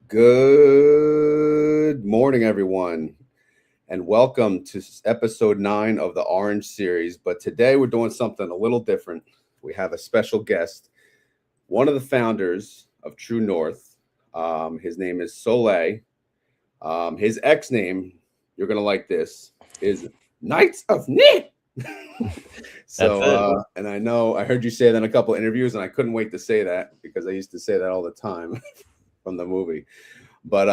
Good morning, everyone, and welcome to episode 9 of the Orange series. But today we're doing something a little different. We have a special guest, one of the founders of True North. His name is Soleil. His ex name, you're going to like this, is Knights of Nit. That's So, it. and I know I heard you say that in a couple of interviews, and I couldn't wait to say that because I used to say that all the time from the movie. But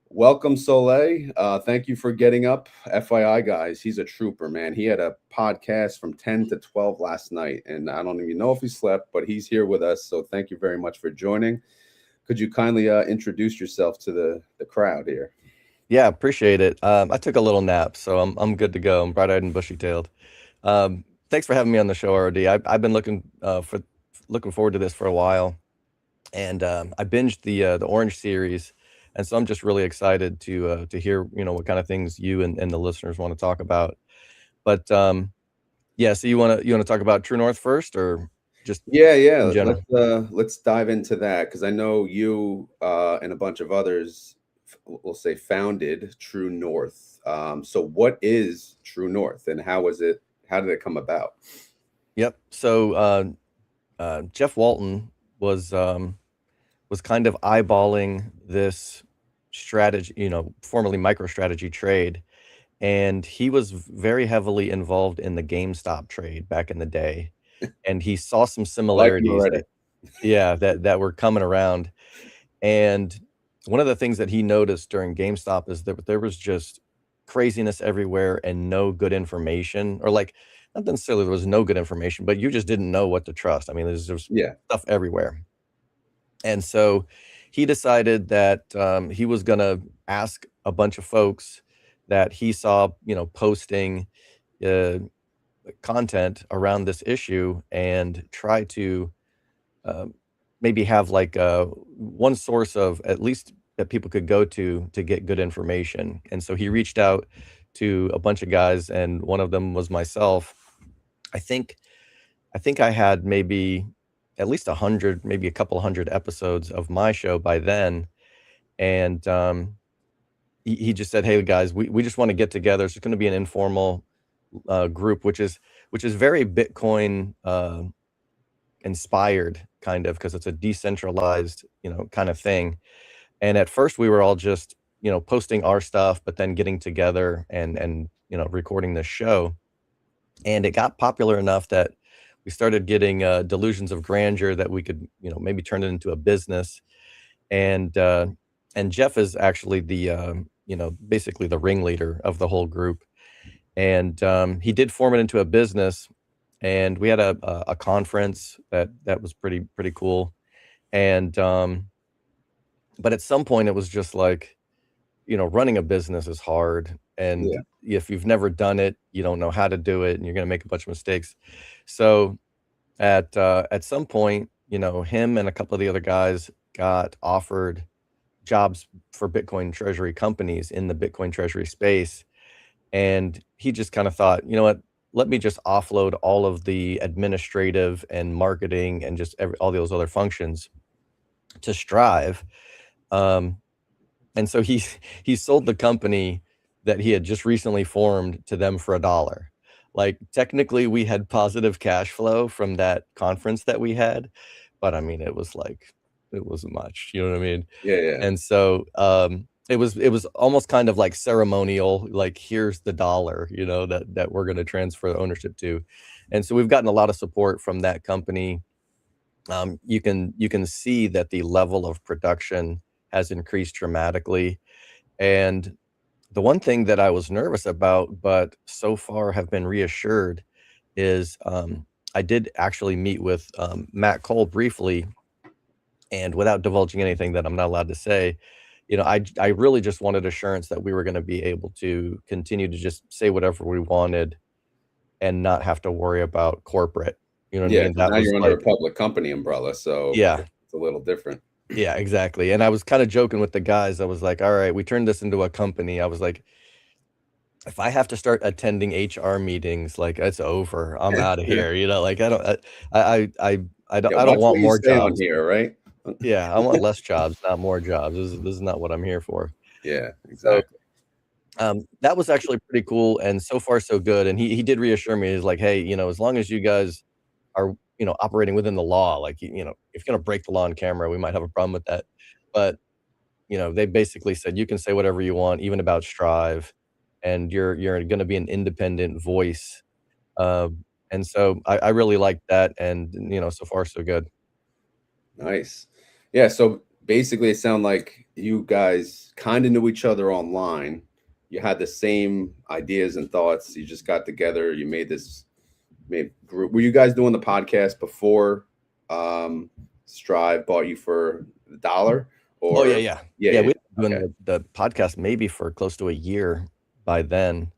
welcome, Soleil. Thank you for getting up. FYI, guys, he's a trooper, man. He had a podcast from 10 to 12 last night, and I don't even know if he slept, but he's here with us. So thank you very much for joining. Could you kindly introduce yourself to the crowd here? Yeah, appreciate it. I took a little nap, so I'm good to go. I'm bright-eyed and bushy-tailed. Thanks for having me on the show, RD. I've been looking forward to this for a while, and I binged the Orange series, and so I'm just really excited to hear what kind of things you and the listeners want to talk about. But yeah, so you want to talk about True North first, or just in Yeah. general? Let's dive into that because I know you and a bunch of others, we'll say, founded True North. So what is True North, and how was it? How did it come about? Yep. So Jeff Walton was. Was kind of eyeballing this strategy, formerly MicroStrategy trade, and he was very heavily involved in the GameStop trade back in the day, and he saw some I like him similarities already. that, yeah, that were coming around. And one of the things that he noticed during GameStop is that there was just craziness everywhere and no good information, or like not necessarily there was no good information, but you just didn't know what to trust. I mean, there's just Yeah. stuff everywhere. And so he decided that he was going to ask a bunch of folks that he saw, posting uh, content around this issue and try to uh, maybe have like one source of at least that people could go to get good information. And so he reached out to a bunch of guys, and one of them was myself. I think I think I had maybe at least 100, maybe a couple hundred episodes of my show by then, and, he just said, "Hey, guys, we just wanna get together. It's just gonna be an informal, group," which is very Bitcoin, inspired kind of because it's a decentralized, kind of thing, and at first, we were all just, posting our stuff, but then getting together and, recording this show. And it got popular enough that we started getting delusions of grandeur that we could, maybe turn it into a business. And and Jeff is actually the basically the ringleader of the whole group. And he did form it into a business. And we had a conference that was pretty cool. And but at some point, it was just like, running a business is hard, Yeah. and if you've never done it, you don't know how to do it, and you're gonna make a bunch of mistakes. So at some point, him and a couple of the other guys got offered jobs for Bitcoin treasury companies in the Bitcoin treasury space, and he just kind of thought, you know what? Let me just offload all of the administrative and marketing and just all those other functions to Strive. Um, and so he he sold the company that he had just recently formed to them for $1. Like, technically, we had positive cash flow from that conference that we had, but, I mean, it was like it wasn't much, you know what I mean? Yeah. And so, it was almost kind of like ceremonial, like, "Here's the dollar," that we're gonna transfer ownership to. And so we've gotten a lot of support from that company. You can see that the level of production has increased dramatically, and the one thing that I was nervous about, but so far have been reassured, is I did actually meet with Matt Cole briefly, and without divulging anything that I'm not allowed to say, I really just wanted assurance that we were going to be able to continue to just say whatever we wanted and not have to worry about corporate. You know what I Yeah, mean? because That now was you're under a like, public company umbrella, so yeah, it's a little different. yeah, exactly. And I was kind of joking with the guys. I was like, all right, we turned this into a company. I was like, if I have to start attending HR meetings, like, it's over. I'm out of Yeah. here. Like, I don't, I Yeah, I don't watch what want you more say on jobs. here, right? Yeah, I want less jobs, not more jobs. This is not what I'm here for. Yeah, So, exactly. that was actually pretty cool, and so far so good, and he did reassure me. He's like, "Hey, as long as you guys are, operating within the law, like, if you're gonna break the law on camera, we might have a problem with that." But, they basically said, "You can say whatever you want, even about Strive, and you're gonna be an independent voice." And so I really like that, and, so far so good. Nice. Yeah, so basically it sounded like you guys kind of knew each other online. You had the same ideas and thoughts. You just got together, you made group. Were you guys doing the podcast before Strive bought you for $1? Oh, yeah, Or yeah. yeah, Yeah, yeah. we've been Okay. doing the podcast maybe for close to a year by then,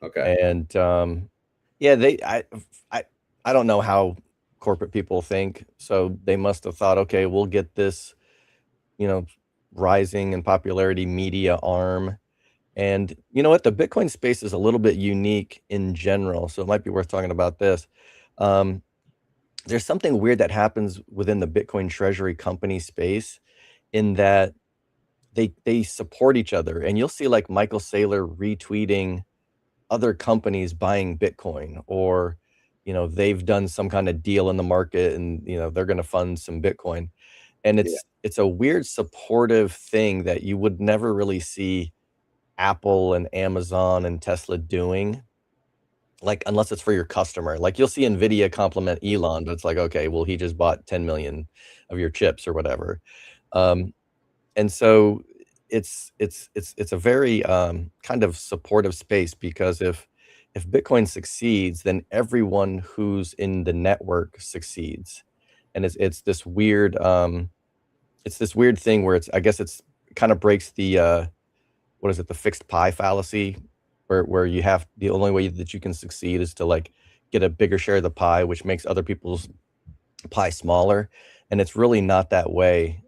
Okay. and, yeah, I I don't know how corporate people think, so they must have thought, "Okay, we'll get this, you know, rising in popularity media arm," and you know what? The Bitcoin space is a little bit unique in general, so it might be worth talking about this. Um, there's something weird that happens within the Bitcoin treasury company space in that they support each other, and you'll see, like, Michael Saylor retweeting other companies buying Bitcoin, or, they've done some kinda deal in the market and, they're gonna fund some Bitcoin, and Yeah. it's a weird supportive thing that you would never really see Apple and Amazon and Tesla doing, like, unless it's for your customer. Like, you'll see NVIDIA compliment Elon, but it's like, "Okay, well, he just bought 10,000,000 of your chips," or whatever. Um, and so it's a very, kind of supportive space because if Bitcoin succeeds, then everyone who's in the network succeeds. And it's this weird thing where it's I guess it's kinda breaks the, what is it? The fixed pie fallacy, where you have the only way that you can succeed is to, like, get a bigger share of the pie, which makes other people's pie smaller, and it's really not that way.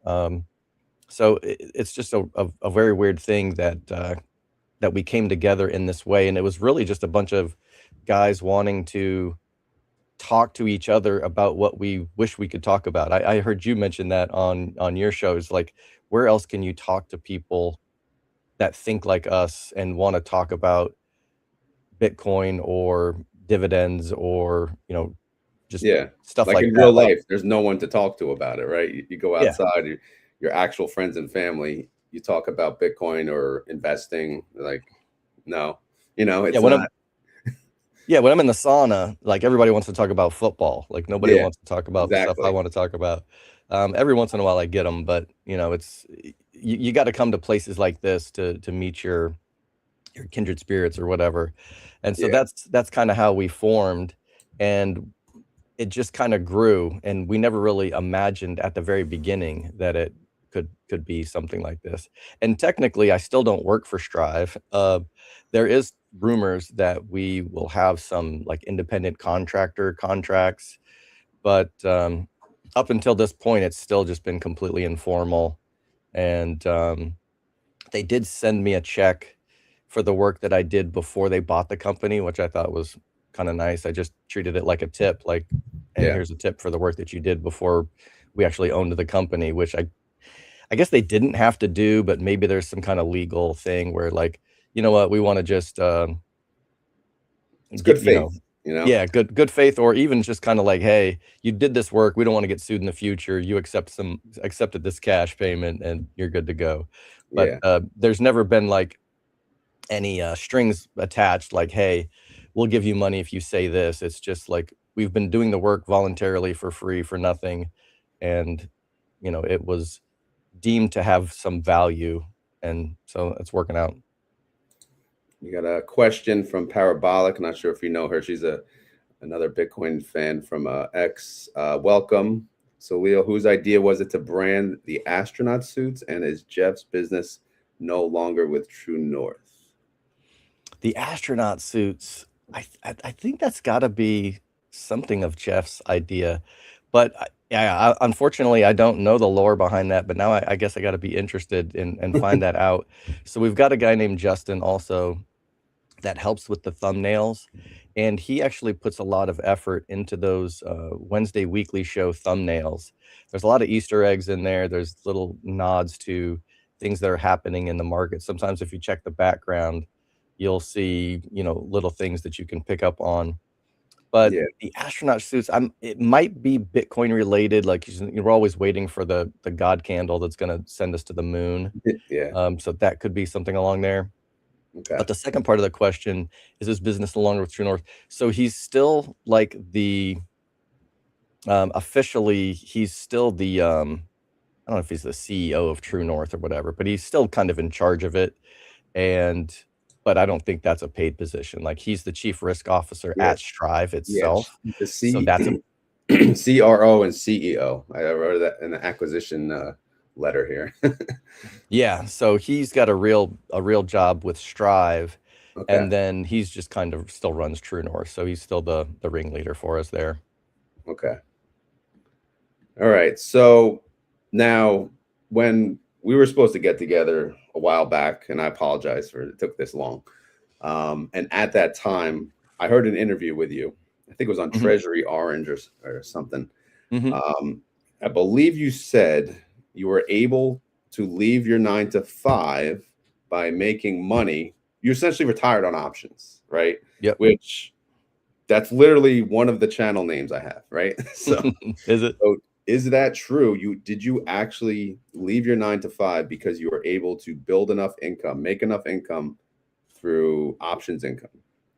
So it's just a very weird thing that we came together in this way, and it was really just a bunch of guys wanting to talk to each other about what we wish we could talk about. I heard you mention that on your shows, like, where else can you talk to people that think like us and wanna talk about Bitcoin or dividends or, just Yeah. stuff Like like in that, real like life, there's no one to talk to about it, right? You go yeah, outside, your actual friends and family, you talk about Bitcoin or investing, like, no, yeah, it's not. when I'm in the sauna, like, everybody wants to talk about football, like, nobody Yeah, wants to talk about the stuff I exactly. wanna talk about. Every once in a while, I get them, but, you gotta come to places like this to meet your kindred spirits or whatever, and so Yeah. that's kinda how we formed, and it just kinda grew, and we never really imagined at the very beginning that it could be something like this. And technically, I still don't work for Strive. There is rumors that we will have some, like, independent contractor contracts, but, up until this point, it's still just been completely informal, and, they did send me a check for the work that I did before they bought the company, which I thought was kinda nice. I just treated it like a tip, like, "Hey, Yeah. here's a tip for the work that you did before we actually owned the company," which I guess they didn't have to do, but maybe there's some kinda legal thing where, like, "You know what? We wanna just, It's good get" faith, Yeah, good faith, or even just kinda like, "Hey, you did this work, we don't wanna get sued in the future, you accepted this cash payment, and you're good to go." But, Yeah. there's never been, like, any, strings attached, like, "Hey, we'll give you money if you say this." It's just like, we've been doing the work voluntarily for free, for nothing, and, it was deemed to have some value, and so it's working out. You got a question from Parabolic. Not sure if you know her. She's another Bitcoin fan from X. Welcome. So, Leo, whose idea was it to brand the astronaut suits? And is Jeff's business no longer with True North? The astronaut suits, I think that's gotta be something of Jeff's idea, but unfortunately, I don't know the lore behind that, but now I guess I gotta be interested and find that out. So we've got a guy named Justin also that helps with the thumbnails, and he actually puts a lot of effort into those, Wednesday weekly show thumbnails. There's a lot of Easter eggs in there, there's little nods to things that are happening in the market. Sometimes if you check the background, you'll see, little things that you can pick up on. But Yeah. the astronaut suits, it might be Bitcoin related, like, you're always waiting for the God candle that's gonna send us to the moon, Yeah. so that could be something along there. Okay. But the second part of the question, is his business no longer with True North? So he's still like officially, he's still I don't know if he's the CEO of True North or whatever, but he's still kind of in charge of it. And, but I don't think that's a paid position. Like, he's the chief risk officer Yeah. at Strive Yeah. itself. The So C that's a, CRO and CEO. I wrote that in the acquisition letter here. yeah. So he's got a real job with Strive. Okay. And then he's just kind of still runs True North. So he's still the ringleader for us there. Okay. All right. So now, when we were supposed to get together a while back, and I apologize for it took this long. And at that time, I heard an interview with you. I think it was on Mhm. Treasury Orange or something. Mhm. Um, I believe you said you were able to leave your 9 to 5 by making money. You essentially retired on options, right? Yep. Which that's literally one of the channel names I have, right? Is it? So is that true? Did you actually leave your 9 to 5 because you were able to build enough income, make enough income through options Yeah.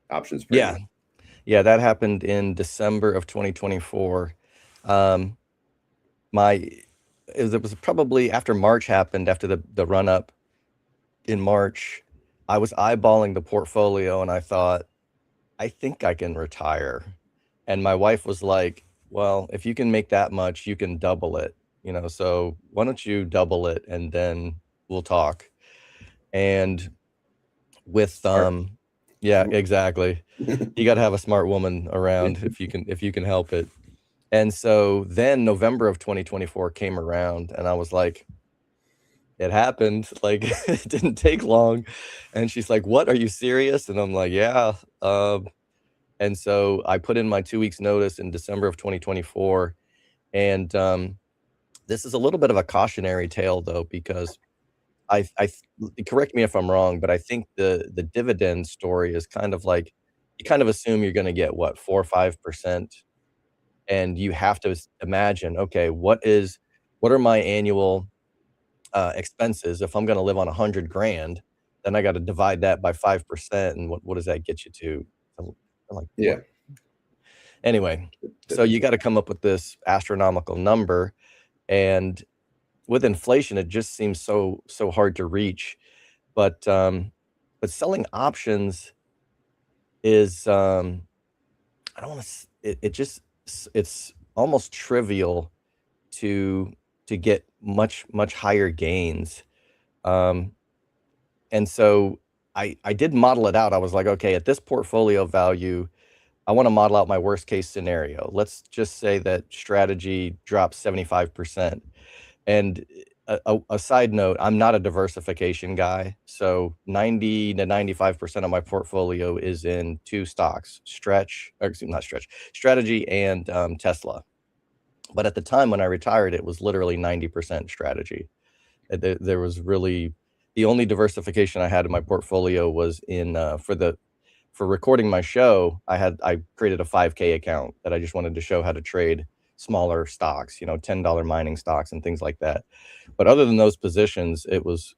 trading? Yeah, that happened in December of 2024. Um, my it was probably after March happened, after the run up in March, I was eyeballing the portfolio and I thought, I think I can retire. And my wife was like, well, if you can make that much, you can double it, so why don't you double it and then we'll talk. And with Smart. yeah, exactly. You got to have a smart woman around if you can help it. And so then November of 2024 came around and I was like, it happened. Like, it didn't take long. And she's like, "What? Are you serious?" And I'm like, "Yeah." And so I put in my 2 weeks notice in December of 2024. And this is a little bit of a cautionary tale though, because correct me if I'm wrong, but I think the dividend story is kind of like, you kind of assume you're going to get what, 4 or 5%, and you have to imagine, okay, what are my annual expenses? If I'm going to live on 100 grand, then I got to divide that by 5%, and what does that get you to? Like Yeah. what? Anyway, so you got to come up with this astronomical number, and with inflation, it just seems so hard to reach. But selling options is, I don't want to. It just it's almost trivial to get much higher gains. Um, and so I did model it out. I was like, okay, at this portfolio value, I want to model out my worst case scenario. Let's just say that strategy drops 75%. And a side note, I'm not a diversification guy. So 90 to 95% of my portfolio is in two stocks, not Stretch, Strategy and Tesla. But at the time when I retired, it was literally 90% strategy. There was really, the only diversification I had in my portfolio was in for recording my show. I created a 5K account that I just wanted to show how to trade smaller stocks, $10 mining stocks and things like that. But other than those positions, it was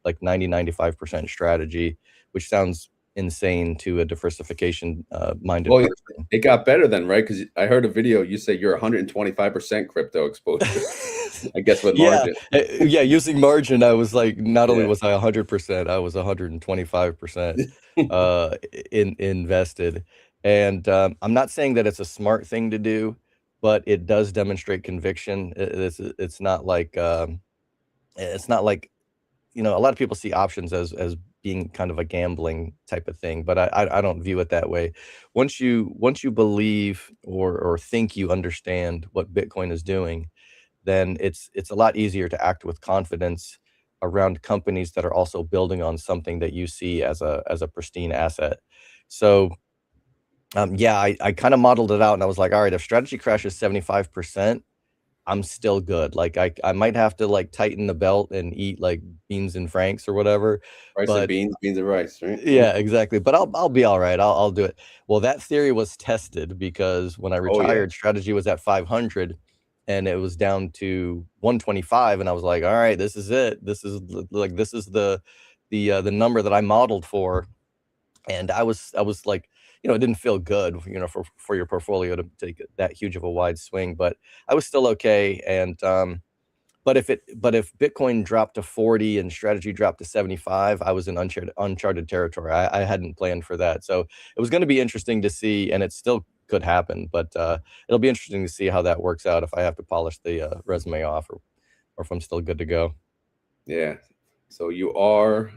like 90-95% strategy, which sounds insane to a diversification minded Well, person. it got better then, right? Because I heard a video. You say you're 125% crypto exposure. I guess with Yeah, margin. yeah, using margin, I was like, not only Yeah. was I 100%, I was 125%, invested. And, I'm not saying that it's a smart thing to do, but it does demonstrate conviction. It's not like, a lot of people see options as being kind of a gambling type of thing, but I don't view it that way. Once you believe or think you understand what Bitcoin is doing, then it's a lot easier to act with confidence, around companies that are also building on something that you see as a pristine asset. So yeah, I kind of modeled it out and I was like, all right, if strategy crashes 75%, I'm still good. Like I might have to like tighten the belt and eat like beans and franks or whatever, Rice and but beans, beans and rice, right? Yeah. yeah, exactly. But I'll be all right. I'll do it. Well, that theory was tested because when I Oh yeah. retired, strategy was at 500 and it was down to 125 and I was like, all right, this is it. This is like this is the number that I modeled for. And I was like, it didn't feel good, for your portfolio to take that huge of a wide swing, but I was still okay. And but if Bitcoin dropped to 40 and strategy dropped to 75, I was in uncharted territory. I hadn't planned for that. So it was going to be interesting to see, and it still could happen, but it'll be interesting to see how that works out if I have to polish the resume off or if I'm still good to go. Yeah. So you are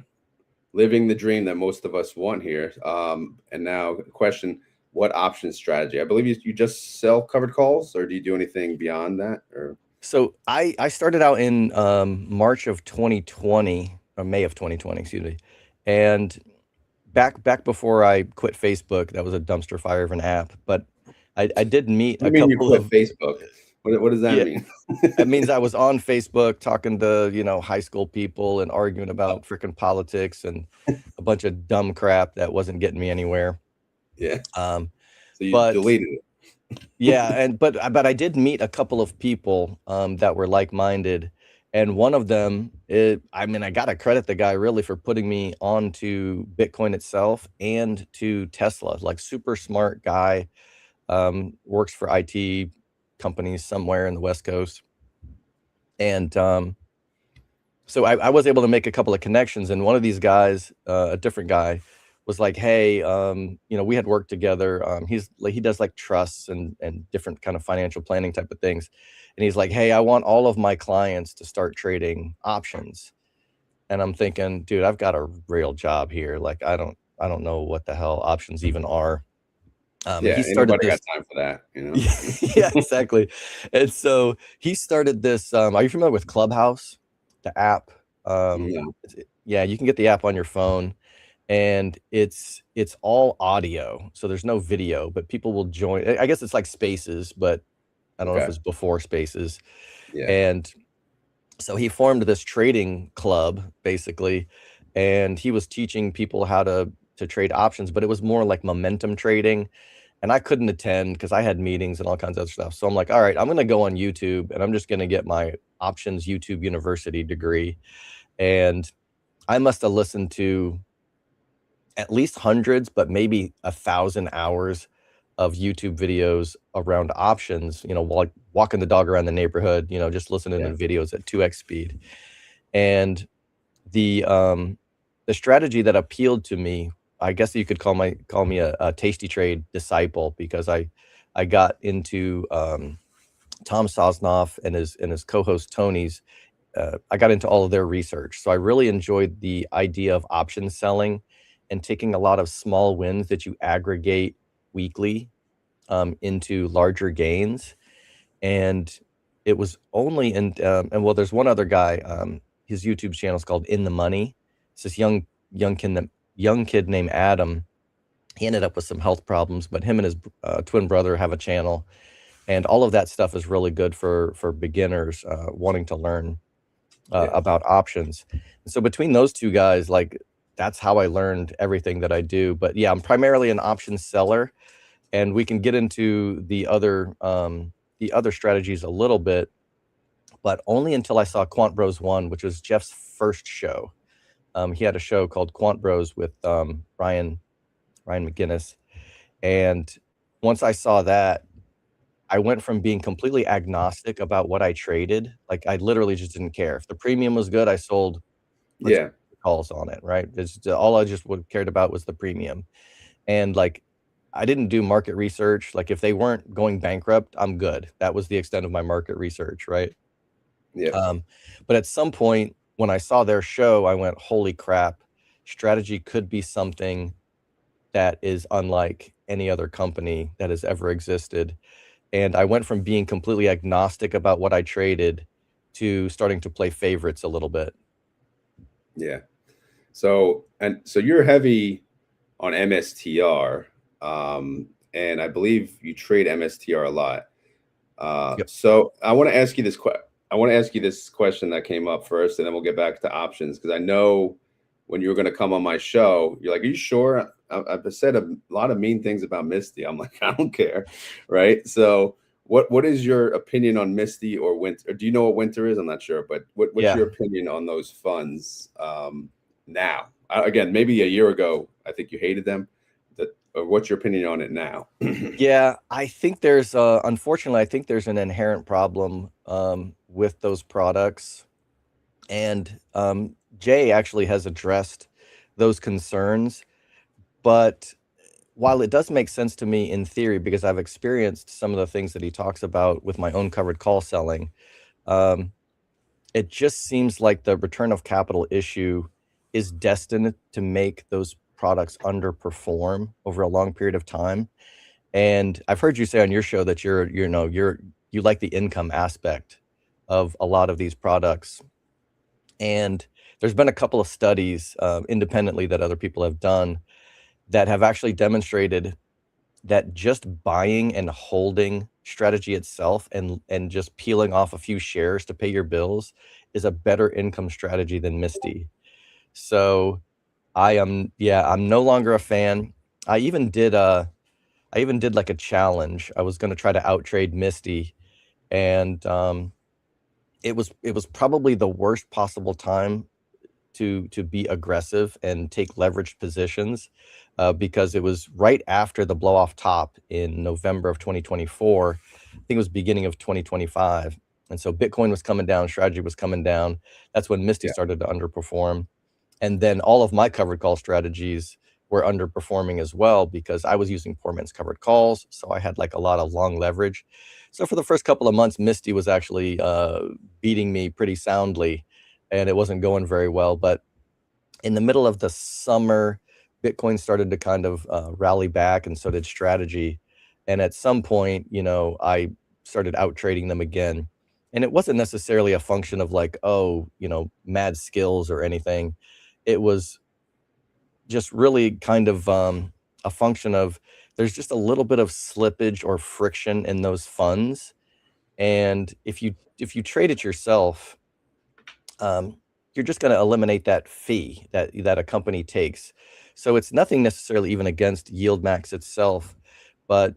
living the dream that most of us want here. And now, question: what option strategy? I believe you just sell covered calls, or do you do anything beyond that? Or So I started out in March of 2020 or May of 2020, excuse me, and back before I quit Facebook, that was a dumpster fire of an app. But I did meet what do a you mean you couple quit of Facebook? What does that yeah. mean? It means I was on Facebook talking to high school people and arguing about freaking politics and a bunch of dumb crap that wasn't getting me anywhere. Yeah. Um, So you but deleted it. yeah, but I did meet a couple of people that were like-minded, and one of them, I mean, I gotta credit the guy really for putting me on to Bitcoin itself and to Tesla. Like super smart guy, works for IT companies somewhere in the West Coast, and so I was able to make a couple of connections, and one of these guys, a different guy, was like, "Hey, we had worked together. He's like he does like trusts and different kind of financial planning type of things, and he's like, "Hey, I want all of my clients to start trading options." And I'm thinking, dude, I've got a real job here. Like, I don't know what the hell options even are. Yeah, He ain't started nobody this. got time for that, you know? Yeah, exactly. And so he started this. Are you familiar with Clubhouse, the app? No. Yeah, you can get the app on your phone, and it's all audio, so there's no video, but people will join. I guess it's like Spaces, but I don't know if Okay. it's before Spaces. Yeah. And so he formed this trading club basically, and he was teaching people how to trade options, but it was more like momentum trading. And I couldn't attend because I had meetings and all kinds of other stuff. So I'm like, all right, I'm gonna go on YouTube and I'm just gonna get my options YouTube university degree. And I must have listened to at least hundreds, but maybe 1,000 hours of YouTube videos around options, while walking the dog around the neighborhood, just listening to Yeah. videos at 2x speed. And the um the strategy that appealed to me, I guess you could call me a tasty trade disciple, because I got into Tom Sosnoff and his co-host Tony's. I got into all of their research, so I really enjoyed the idea of option selling and taking a lot of small wins that you aggregate weekly into larger gains. And it was only in and well, there's one other guy. His YouTube channel is called In the Money. It's this young kid named Adam. He ended up with some health problems, but him and his twin brother have a channel, and all of that stuff is really good for beginners wanting to learn Yeah. about options. So between those two guys, like that's how I learned everything that I do. But yeah, I'm primarily an options seller, and we can get into the other strategies a little bit, but only until I saw Quant Bros One, which was Jeff's first show. He had a show called Quant Bros with Ryan McGinnis, and once I saw that, I went from being completely agnostic about what I traded. Like I literally just didn't care if the premium was good. I sold puts Yeah. calls on it, right? It's all I just would cared about was the premium. And like I didn't do market research. Like if they weren't going bankrupt, I'm good. That was the extent of my market research, right? Yeah. Um, but at some point when I saw their show, I went, holy crap, strategy could be something that is unlike any other company that has ever existed. And I went from being completely agnostic about what I traded to starting to play favorites a little bit. Yeah. So you're heavy on MSTR, and I believe you trade MSTR a lot. Yep. So I want to ask you I want to ask you this question that came up first, and then we'll get back to options, because I know when you were going to come on my show, you're like, "Are you sure?" I've said a lot of mean things about Misty. I'm like, I don't care, right? So what is your opinion on Misty or Winter? Or do you know what Winter is? I'm not sure, but what's Yeah. your opinion on those funds now? Again, maybe a year ago, I think you hated them. Or what's your opinion on it now? Yeah, I think there's unfortunately, I think there's an inherent problem with those products. And Jay actually has addressed those concerns. But while it does make sense to me in theory, because I've experienced some of the things that he talks about with my own covered call selling, um, it just seems like the return of capital issue is destined to make those products underperform over a long period of time. And I've heard you say on your show that you like the income aspect of a lot of these products. And there's been a couple of studies independently that other people have done that have actually demonstrated that just buying and holding strategy itself and just peeling off a few shares to pay your bills is a better income strategy than Misty. So I'm no longer a fan. I even did like a challenge. I was going to try to outtrade Misty, and it was probably the worst possible time to be aggressive and take leveraged positions, because it was right after the blow off top in November of 2024. I think it was beginning of 2025. And so Bitcoin was coming down, strategy was coming down. That's when Misty Yeah. started to underperform. And then all of my covered call strategies were underperforming as well because I was using poor man's covered calls. So I had like a lot of long leverage. So for the first couple of months, Misty was actually beating me pretty soundly, and it wasn't going very well. But in the middle of the summer, Bitcoin started to kind of rally back, and so did strategy. And at some point, I started out trading them again. And it wasn't necessarily a function of like, oh, mad skills or anything. It was just really kind of a function of there's just a little bit of slippage or friction in those funds. And if you trade it yourself, um, you're just going to eliminate that fee that a company takes. So it's nothing necessarily even against YieldMax itself, but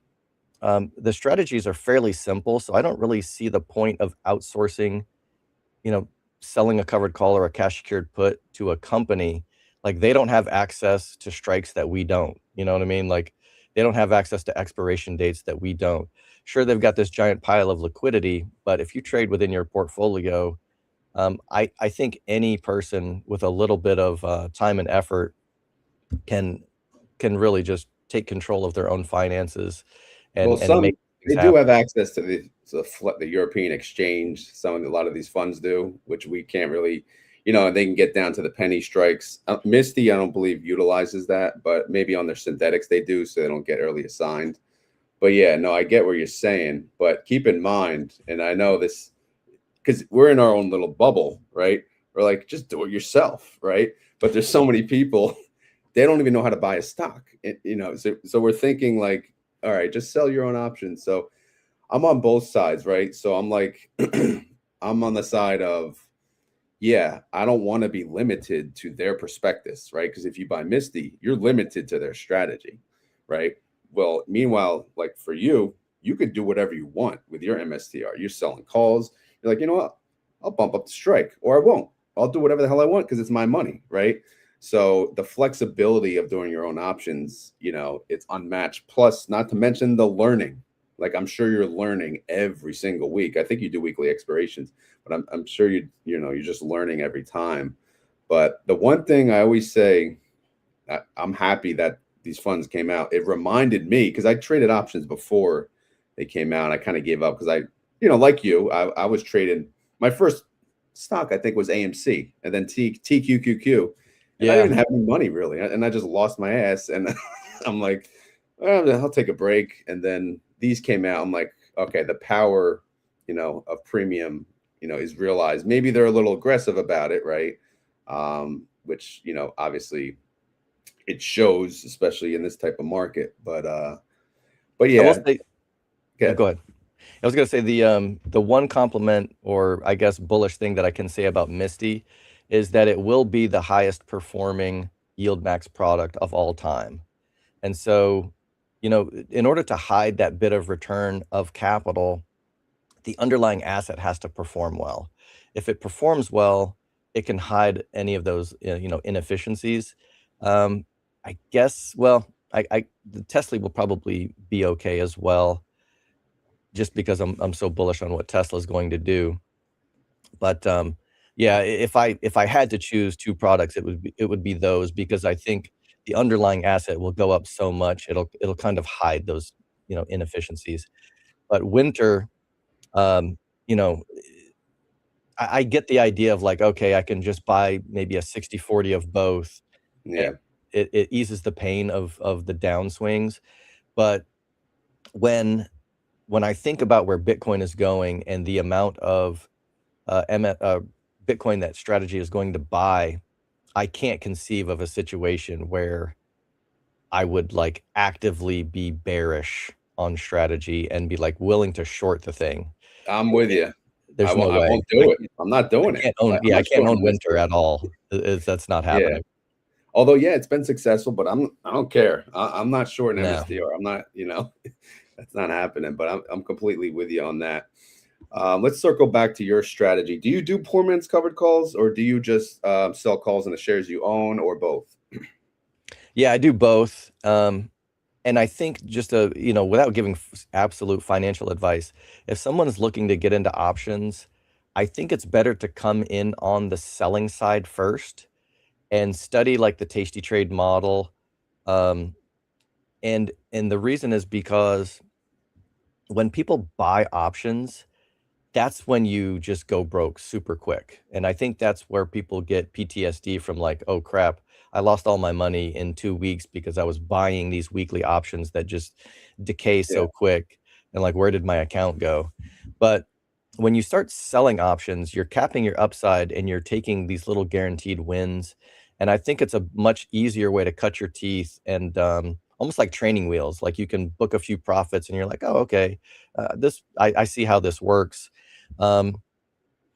the strategies are fairly simple. So I don't really see the point of outsourcing, you know, selling a covered call or a cash secured put to a company. Like they don't have access to strikes that we don't. You know what I mean? Like they don't have access to expiration dates that we don't. Sure, they've got this giant pile of liquidity, but if you trade within your portfolio, I think any person with a little bit of time and effort can can really just take control of their own finances Well, and make some things they do happen. have access to the European exchange. A lot of these funds do, which we can't really, they can get down to the penny strikes. Misty, I don't believe utilizes that, but maybe on their synthetics they do, so they don't get early assigned. But yeah, no, I get what you're saying, but keep in mind, and I know this because we're in our own little bubble, right? We're like, just do it yourself, right? But there's so many people, they don't even know how to buy a stock, so we're thinking like, all right, just sell your own options. So I'm on both sides, right? So I'm like, I'm on the side of, yeah, I don't want to be limited to their prospectus, right? Because if you buy Misty, you're limited to their strategy, right? Well, meanwhile, like for you, you could do whatever you want with your MSTR. You're selling calls. You're like, you know what? I'll bump up the strike or I won't. I'll do whatever the hell I want because it's my money, right? So the flexibility of doing your own options, it's unmatched. Plus, not to mention the learning. Like I'm sure you're learning every single week. I think you do weekly expirations, but I'm sure you're just learning every time. But the one thing I always say, I'm happy that these funds came out. It reminded me because I traded options before they came out. And I kind of gave up because like you, I was trading my first stock. I think was AMC and then TQQQ, and I didn't Yeah. even have any money really, and I just lost my ass. And I'm like, well, I'll take a break. And then these came out. I'm like, okay, the power, of premium, is realized. Maybe they're a little aggressive about it, right? which obviously it shows, especially in this type of market. But I will yeah, say, no, good. go ahead. I was gonna say the one compliment, or I guess bullish thing that I can say about Misty is that it will be the highest performing YieldMax product of all time. And so, in order to hide that bit of return of capital, the underlying asset has to perform well. If it performs well, it can hide any of those, inefficiencies. Um, I guess, well, the Tesla will probably be okay as well, just because I'm so bullish on what Tesla is going to do. But yeah, if I had to choose two products, it would be those, because I think the underlying asset will go up so much, it'll kind of hide those, inefficiencies. But winter, um, you know, I get the idea of like, okay, I can just buy maybe a 60/40 of both, and Yeah, it eases the pain of the downswings. But when when I think about where Bitcoin is going and the amount of Bitcoin that strategy is going to buy, I can't conceive of a situation where I would like actively be bearish on strategy and be like willing to short the thing. I'm I with can't. you. I There's won't. no I way. won't do it. I'm not I doing it. can't own. I'm Yeah, I not can't own shorting this winter year. at all. That's not Yeah. happening. Although, yeah, it's been successful, but I don't care. I'm not shorting No. MSTR. I'm not. That's not happening. But I'm completely with you on that. Let's circle back to your strategy. Do you do poor man's covered calls, or do you just sell calls in the shares you own, or both? Yeah, I do both. And I think just without giving absolute financial advice, if someone is looking to get into options, I think it's better to come in on the selling side first and study like the Tasty Trade model. Um, and the reason is because when people buy options, that's when you just go broke super quick. And I think that's where people get PTSD from, like, "Oh crap, I lost all my money in 2 weeks because I was buying these weekly options that just decay Yeah, so quick, and like, where did my account go?" But when you start selling options, you're capping your upside and you're taking these little guaranteed wins. And I think it's a much easier way to cut your teeth and, almost like training wheels. Like, you can book a few profits and you're like, "Oh, okay, this I see how this works." Um,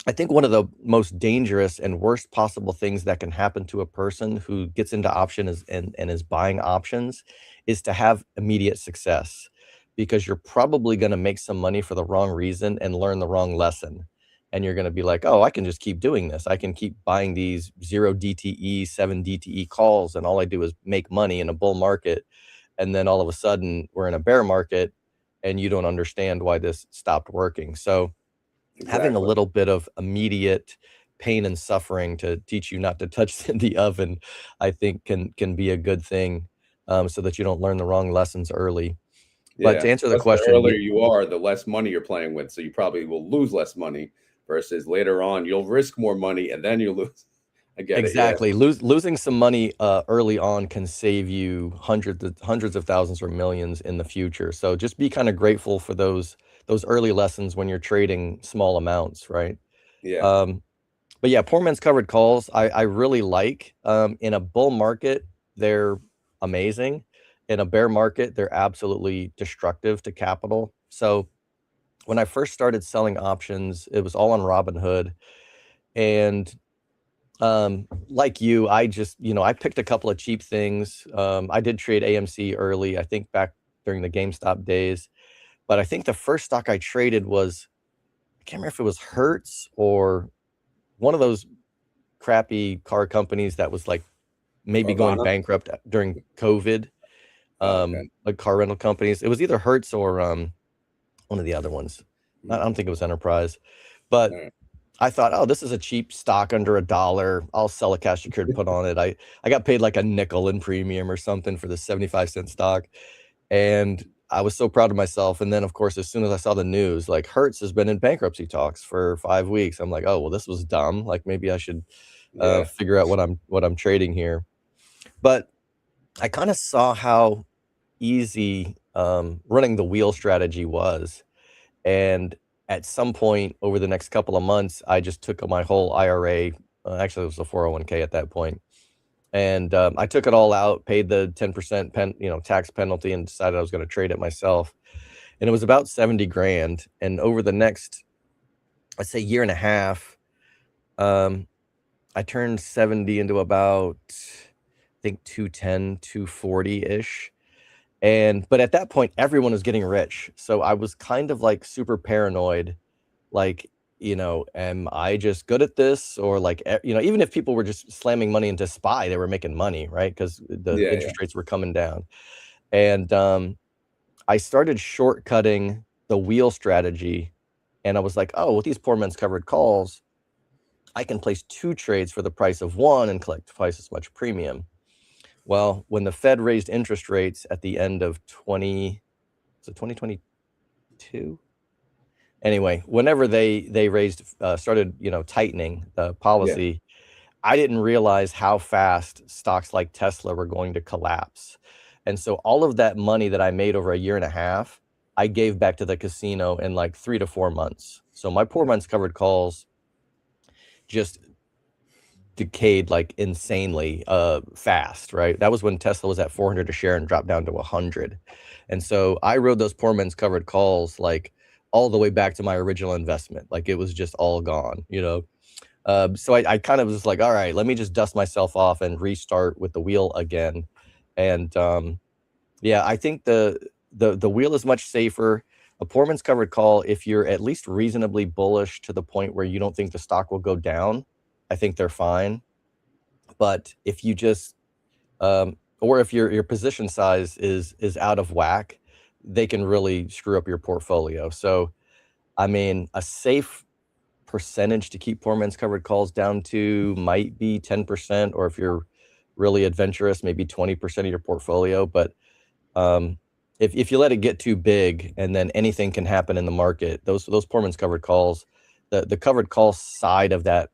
I think one of the most dangerous and worst possible things that can happen to a person who gets into option and is buying options is to have immediate success, because you're probably going to make some money for the wrong reason and learn the wrong lesson. And you're going to be like, "Oh, I can just keep doing this. I can keep buying these 0 DTE, 7 DTE calls, and all I do is make money in a bull market." And then all of a sudden, we're in a bear market and you don't understand why this stopped working. So, having a exactly. little bit of immediate pain and suffering to teach you not to touch the oven, I think can be a good thing, so that you don't learn the wrong lessons early. But Yeah. to answer the Plus, the question, earlier you are, the less money you're playing with. So you probably will lose less money versus later on, you'll risk more money and then you lose. I get it. Yeah. exactly, losing some money early on can save you hundreds of thousands or millions in the future. So just be kind of grateful for those early lessons when you're trading small amounts, right? Yeah. Um, But yeah, poor man's covered calls, I really like. In a bull market, they're amazing. In a bear market, they're absolutely destructive to capital. So when I first started selling options, it was all on Robinhood. And like you, I just, I picked a couple of cheap things. I did trade AMC early, I think back during the GameStop days. But I think the first stock I traded was, I can't remember if it was Hertz or one of those crappy car companies that was like maybe going Carvana. bankrupt during COVID, Oh, okay. like car rental companies. It was either Hertz or one of the other ones. I Mm, don't think it was Enterprise, but all right. I thought, oh, this is a cheap stock under $1. I'll sell a cash secured put on it. I got paid like a nickel in premium or something for the 75-cent stock, and I was so proud of myself. And then, of course, as soon as I saw the news, like Hertz has been in bankruptcy talks for 5 weeks, I'm like, oh well, this was dumb. Like maybe I should Yeah. figure out what I'm trading here. But I kind of saw how easy running the wheel strategy was. And at some point over the next couple of months, I just took my whole IRA Actually, it was a 401k at that point. And I took it all out, paid the 10% tax penalty, and decided I was going to trade it myself. And it was about 70 grand. And over the next, I'd say, year and a half, I turned 70 into about, I think, 210, 240-ish. But at that point, everyone was getting rich. So I was kind of like super paranoid. Like, am I just good at this? Or like, even if people were just slamming money into SPY, they were making money, right? Because the Yeah, interest rates were coming down. And I started shortcutting the wheel strategy. And I was like, oh, with these poor man's covered calls, I can place 2 trades for the price of 1 and collect twice as much premium. Well, when the Fed raised interest rates at the end of 2022? Anyway, whenever they raised, started, tightening the yeah, policy, I didn't realize how fast stocks like Tesla were going to collapse. And so all of that money that I made over a year and a half, I gave back to the casino in like 3 to 4 months. So my poor man's covered calls just decayed like insanely fast, right? That was when Tesla was at 400 a share and dropped down to 100. And so I rode those poor man's covered calls like all the way back to my original investment. Like it was just all gone. So I kind of was like, all right, let me just dust myself off and restart with the wheel again. And yeah, I think the wheel is much safer. A poor man's covered call, if you're at least reasonably bullish to the point where you don't think the stock will go down, I think they're fine. But if you just or if your position size is out of whack, they can really screw up your portfolio. So I mean, a safe percentage to keep poor man's covered calls down to might be 10%, or if you're really adventurous, maybe 20% of your portfolio. But um, if you let it get too big, and then anything can happen in the market, those poor man's covered calls, the covered call side of that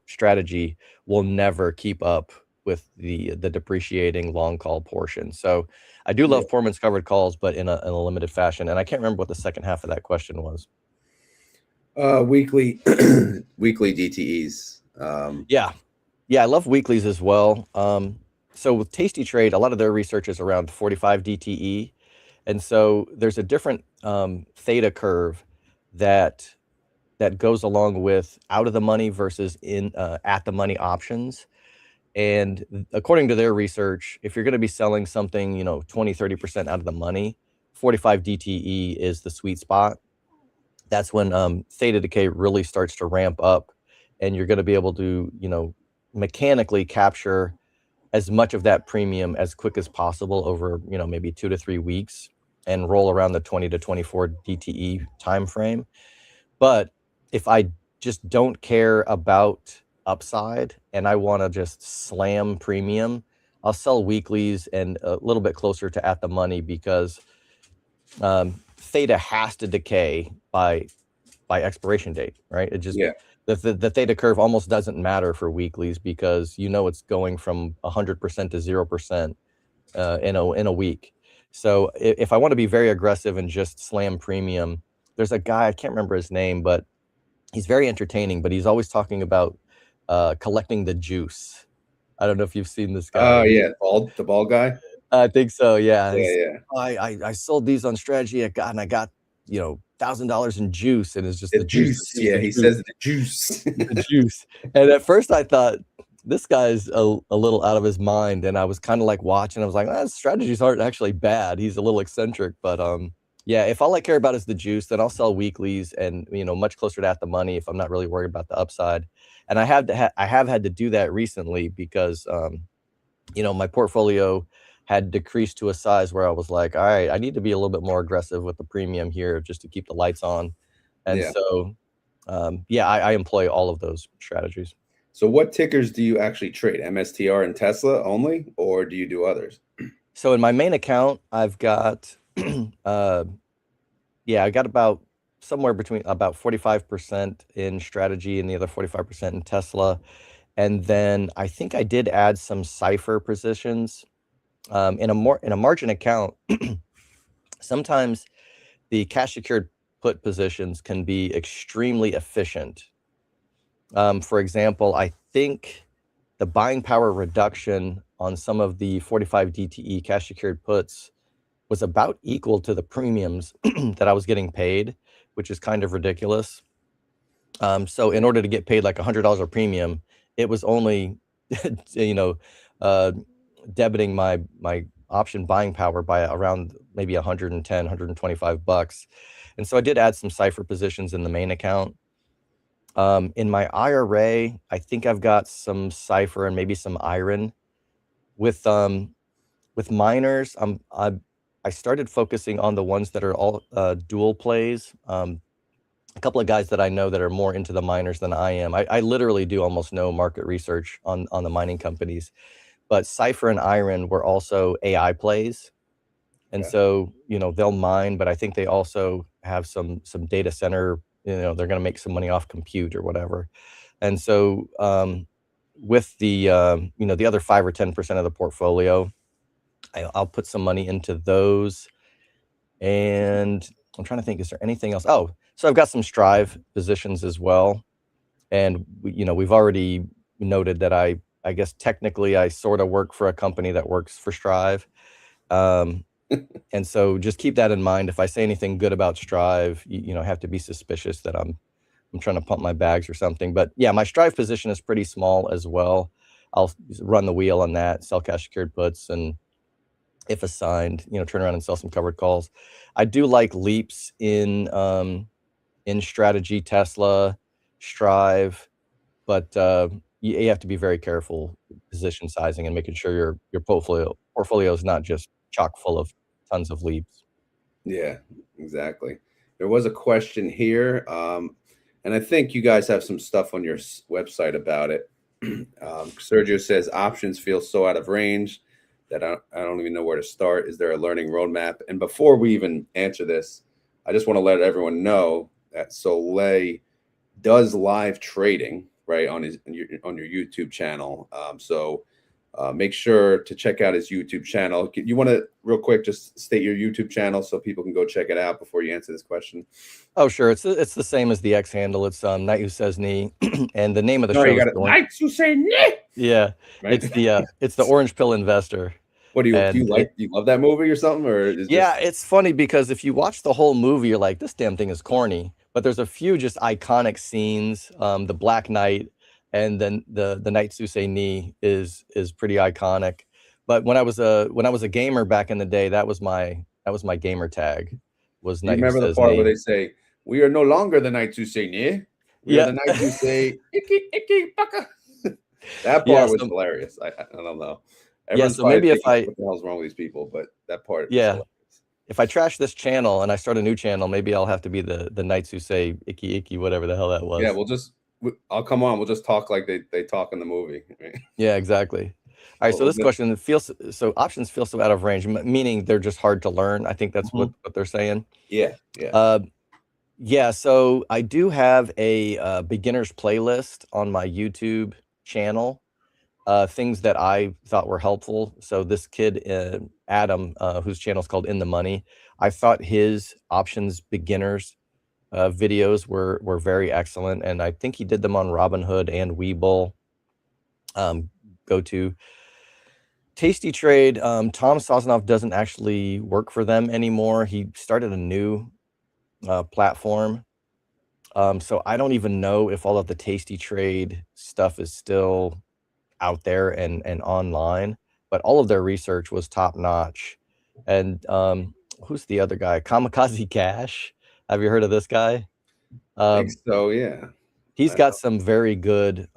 strategy will never keep up with the depreciating long call portion. So I do yeah. love poor man's covered calls, but in a limited fashion. And I can't remember what the second half of that question was. Weekly, weekly DTEs. Yeah. Yeah, I love weeklies as well. So with Tasty Trade, a lot of their research is around 45 DTE. And so there's a different theta curve that goes along with out of the money versus in at the money options. And according to their research, if you're going to be selling something, 20, 30% out of the money, 45 DTE is the sweet spot. That's when theta decay really starts to ramp up, and you're going to be able to, mechanically capture as much of that premium as quick as possible over, maybe 2 to 3 weeks, and roll around the 20 to 24 DTE time frame. But if I just don't care about upside and I want to just slam premium, I'll sell weeklies and a little bit closer to at the money, because theta has to decay by expiration date, right? It just yeah, the theta curve almost doesn't matter for weeklies, because it's going from 100% to 0% in a week. So if I want to be very aggressive and just slam premium, there's a guy, I can't remember his name, but he's very entertaining. But he's always talking about collecting the juice. I don't know if you've seen this oh guy. yeah, the bald guy. I think so. Yeah. Yeah, yeah. I sold these on strategy. I got $1,000 in juice, and it's just The the juice, the juice. juice, Yeah, the he juice, says the juice. the juice. And at first I thought, this guy's a little out of his mind, and I was kind of like watching. I was like, his strategies aren't actually bad. He's a little eccentric, but yeah. If all I care about is the juice, then I'll sell weeklies, and much closer to at the money if I'm not really worried about the upside. And I have had to do that recently, because my portfolio had decreased to a size where I was like, all right, I need to be a little bit more aggressive with the premium here just to keep the lights on. And Yeah. so, yeah, I employ all of those strategies. So what tickers do you actually trade? MSTR and Tesla only, or do you do others? So in my main account, I've got, uh, yeah, I got about somewhere between about 45% in strategy and the other 45% in Tesla. And then I think I did add some cipher positions in a margin account. Sometimes the cash secured put positions can be extremely efficient. For example, I think the buying power reduction on some of the 45 DTE cash secured puts was about equal to the premiums that I was getting paid, which is kind of ridiculous. So in order to get paid like $100 a premium, it was only, you know, uh, debiting my option buying power by around maybe 110, 125 bucks. And so I did add some cipher positions in the main account. In my IRA, I think I've got some cipher and maybe some iron. With miners, I started focusing on the ones that are all dual plays. A couple of guys that I know that are more into the miners than I am. I literally do almost no market research on the mining companies, but Cypher and Iron were also AI plays. And Okay. so, they'll mine, but I think they also have some data center, they're gonna make some money off compute or whatever. And so, with the other 5 or 10% of the portfolio, I'll put some money into those. And I'm trying to think, is there anything else? Oh, so I've got some Strive positions as well. And we've already noted that I guess technically I sort of work for a company that works for Strive. Um, and so just keep that in mind. If I say anything good about Strive, have to be suspicious that I'm trying to pump my bags or something. But yeah, my Strive position is pretty small as well. I'll run the wheel on that, sell cash secured puts, and if assigned, turn around and sell some covered calls. I do like leaps in strategy, Tesla, Strive, but you have to be very careful position sizing and making sure your portfolio is not just chock full of tons of leaps. Yeah, exactly. There was a question here, and I think you guys have some stuff on your website about it. Sergio says options feel so out of range that I don't even know where to start. Is there a learning roadmap? And before we even answer this, I just want to let everyone know that Soleil does live trading right on your YouTube channel. So make sure to check out his YouTube channel. You want to real quick just state your YouTube channel so people can go check it out before you answer this question? Oh, sure. It's the same as the X handle. It's Nithu Sezni, and the name of the No, show you is got it. the Orange. Like to say, nah! Yeah, Right? it's the Orange Pill Investor, What do you and like? Do you love that movie or something, or is yeah, just it's funny because if you watch the whole movie, you're like, this damn thing is corny. But there's a few just iconic scenes. The Black Knight and then the Knight Ni is pretty iconic. But when I was a gamer back in the day, that was my gamer tag, was do you Knight Who remember the Says part where Knee. they say, "We are no longer the knights who say nah. We are Yeah. the knights who say icky icky fucker." That Yeah, part was so hilarious. I don't know. yeah, Everyone's so probably maybe if thinking, I "What the hell's wrong with these people?" But that part was yeah, hilarious. if I trash this channel and I start a new channel, maybe I'll have to be the Knights Who Say Icky Icky, whatever the hell that Yeah, was. I'll come on. We'll just talk like they talk in the movie. Right? Yeah, exactly. All right, so Well, this question feels so options feel so out of range, meaning they're just hard to learn. I think that's what mhm. what they're saying. Yeah, yeah. Uh, yeah, so I do have a beginners playlist on my YouTube channel. Things that I thought were helpful. So this kid, Adam, whose channel is called In the Money, I thought his options beginners videos were very excellent, and I think he did them on Robinhood and Webull. Go to Tasty Trade. Tom Sosnoff doesn't actually work for them anymore. He started a new platform. So I don't even know if all of the Tasty Trade stuff is still out there and online, but all of their research was top notch. And who's the other guy? Kamikaze Cash. Have you heard of this guy? I think Um, so. Yeah. he's I, got some very good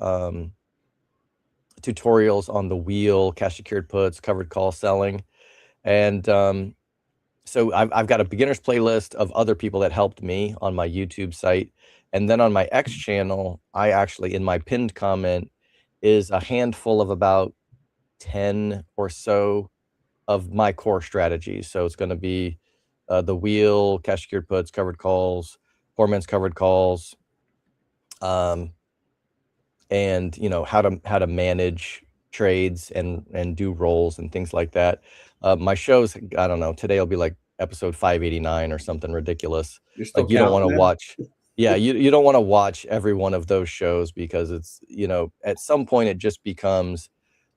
tutorials on the wheel, cash secured puts, covered call selling. And so I've got a beginners playlist of other people that helped me on my YouTube site. And then on my X channel, I actually, in my pinned comment, is a handful of about 10 or so of my core strategies. So it's going to be the wheel, cash secured puts, covered calls, poor man's covered calls, um, and how to manage trades and do rolls and things like that. My shows, I don't know, today will be like episode 589 or something ridiculous. you're still Like you don't want counting to them. watch. Yeah, you don't wanna watch every one of those shows because it's, at some point it just becomes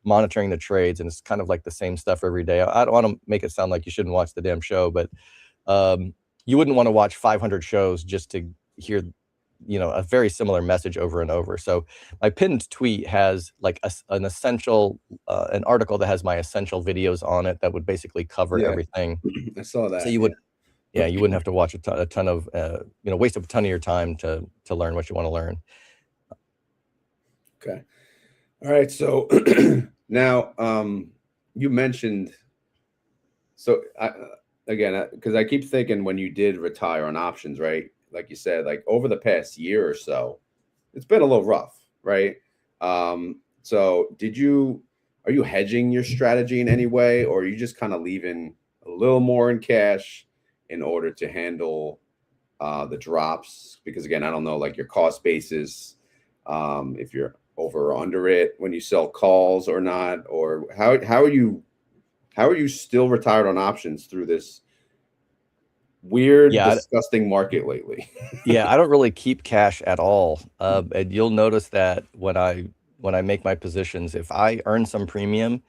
monitoring the trades, and it's kind of like the same stuff every day. I don't wanna make it sound like you shouldn't watch the damn show, but, um, you wouldn't wanna watch 500 shows just to hear, a very similar message over and over. So, my pinned tweet has, like, an article that has my essential videos on it that would basically cover Yeah, everything. I saw So that. you Yeah. would Yeah, you wouldn't have to watch a ton of, waste a ton of your time to learn what you wanna learn. Okay. All right. So now, you mentioned, so again, because I keep thinking when you did retire on options, right? Like you said, like over the past year or so, it's been a little rough, right? So are you hedging your strategy in any way, or are you just kind of leaving a little more in cash in order to handle the drops? Because again, I don't know like your cost basis, if you're over or under it when you sell calls or not, or how are you still retired on options through this weird, Yeah, disgusting market lately? yeah, I don't really keep cash at all, and you'll notice that when I make my positions, if I earn some premium,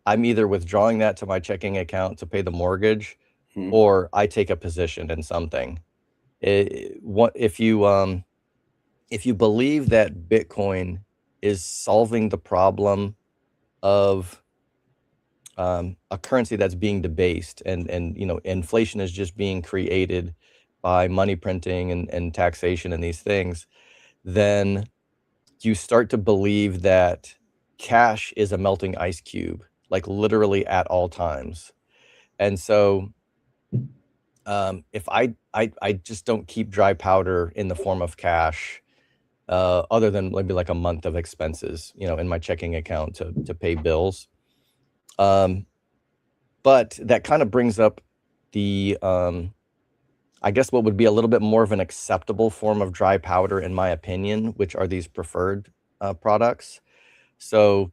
I'm either withdrawing that to my checking account to pay the mortgage, Hmm. or I take a position in something. What if you believe that Bitcoin is solving the problem of a currency that's being debased, and inflation is just being created by money printing and taxation and these things, then you start to believe that cash is a melting ice cube, like literally at all times. And so if I just don't keep dry powder in the form of cash, other than maybe like a month of expenses, in my checking account to pay bills. Um, But that kind of brings up I guess what would be a little bit more of an acceptable form of dry powder, in my opinion, which are these preferred products. So,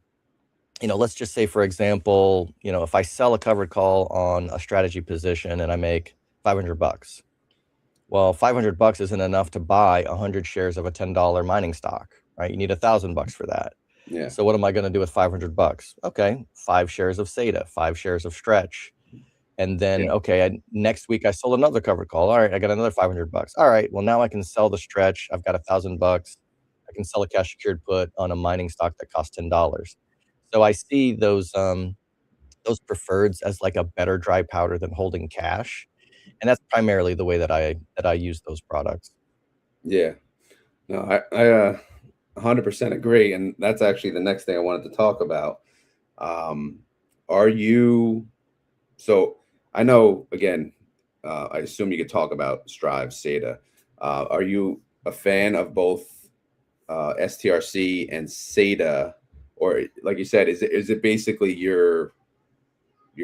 let's just say, for example, if I sell a covered call on a strategy position and I make $500, well, $500 isn't enough to buy 100 shares of a $10 mining stock, right? You need $1,000 for that. Yeah. So what am I going to do with $500? Okay, 5 shares of SATA, 5 shares of Stretch, and then, Yeah. okay, next week I sold another covered call. All right, I got another $500. All right, well now I can sell the Stretch. I've got $1,000. I can sell a cash secured put on a mining stock that costs $10. So I see those preferreds as like a better dry powder than holding cash, and that's primarily the way that I use those products. Yeah. No, I 100% agree, and that's actually the next thing I wanted to talk about. Um, are you so? I know again. I assume you could talk about Strive, SATA. Are you a fan of both STRC and SATA, or like you said, is it basically your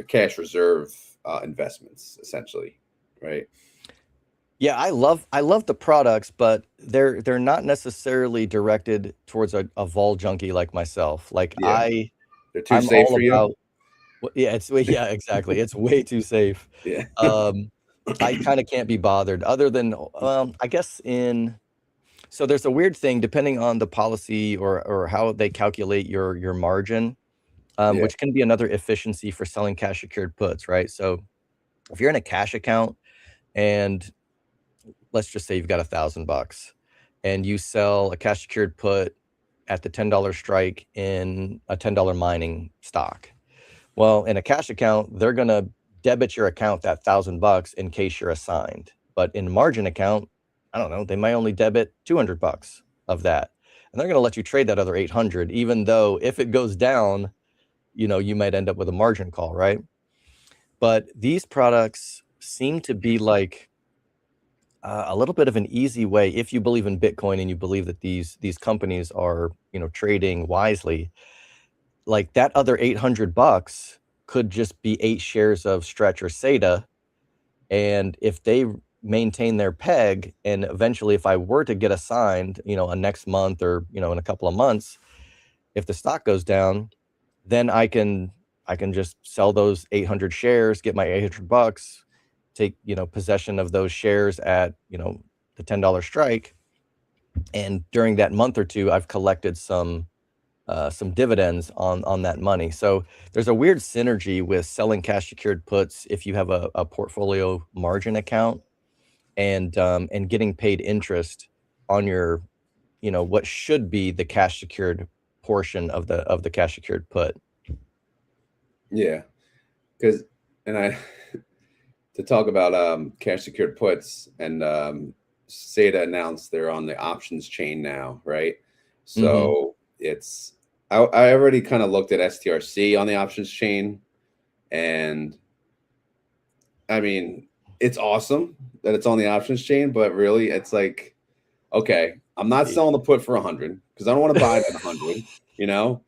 cash reserve investments essentially, right? Yeah, I love the products, but they're not necessarily directed towards a vol junkie like myself. Like Yeah, they're too I'm safe all for you. about yeah, yeah, exactly. It's way too safe. Yeah. Um, I kinda can't be bothered other than, I guess so there's a weird thing depending on the policy or how they calculate your margin, Yeah. which can be another efficiency for selling cash secured puts, right? So if you're in a cash account and let's just say you've got $1,000 and you sell a cash secured put at the $10 strike in a $10 mining stock. Well, in a cash account, they're gonna debit your account that $1,000 in case you're assigned. But in margin account, I don't know, they might only debit $200 of that. And they're gonna let you trade that other 800, even though if it goes down, you might end up with a margin call, right? But these products seem to be like a little bit of an easy way if you believe in Bitcoin and you believe that these companies are, trading wisely. Like that other $800 could just be 8 shares of Stretch or SATA, and if they maintain their peg, and eventually if I were to get assigned, a next month or, in a couple of months, if the stock goes down, then I can just sell those 800 shares, get my $800, take, possession of those shares at, the $10 strike, And during that month or two, I've collected some dividends on that money. So there's a weird synergy with selling cash secured puts if you have a portfolio margin account and getting paid interest on your, what should be the cash secured portion of the cash secured put. Yeah, because and I to talk about cash secured puts and SETA announced they're on the options chain now, right? Mm-hmm. So I already kind of looked at STRC on the options chain, and I mean it's awesome that it's on the options chain, but really it's like, okay, I'm not selling the put for 100 because I don't want to buy it at 100, you know,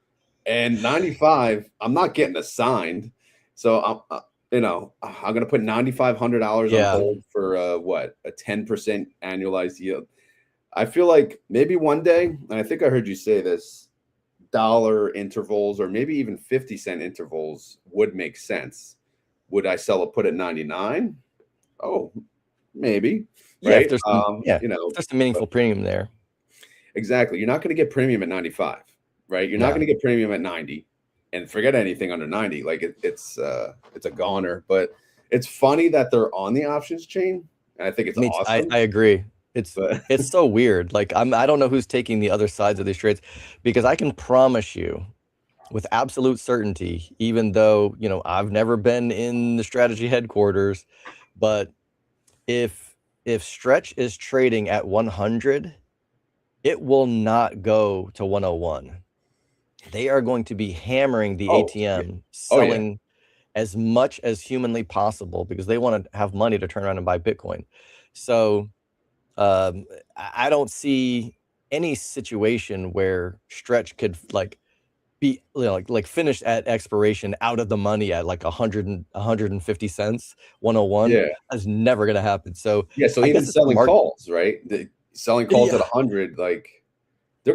and 95 I'm not getting assigned, so I'm gonna put $9,500 on Yeah. hold for what, a 10% annualized yield. I feel like maybe one day, and I think I heard you say this, dollar intervals or maybe even 50-cent intervals would make sense. Would I sell a put at 99? Oh, maybe, Yeah, if right? there's if there's some But meaningful premium there. exactly. You're not going to get premium at 95, right? You're not going No. to get premium at 90, and forget anything under 90. Like it's a goner. But it's funny that they're on the options chain, and I think it's I awesome. agree. It's But it's so weird. Like I don't know who's taking the other sides of these trades, because I can promise you with absolute certainty, even though, I've never been in the strategy headquarters, but if Stretch is trading at 100, it will not go to 101. They are going to be hammering the oh yeah, ATM, oh yeah, selling as much as humanly possible because they want to have money to turn around and buy Bitcoin. So I don't see any situation where Stretch could be like finish at expiration out of the money at like 150 cents, 101. yeah, That's never gonna happen. So yeah. So I even guess it's the selling market. calls, right? Selling calls at Yeah, 100, like but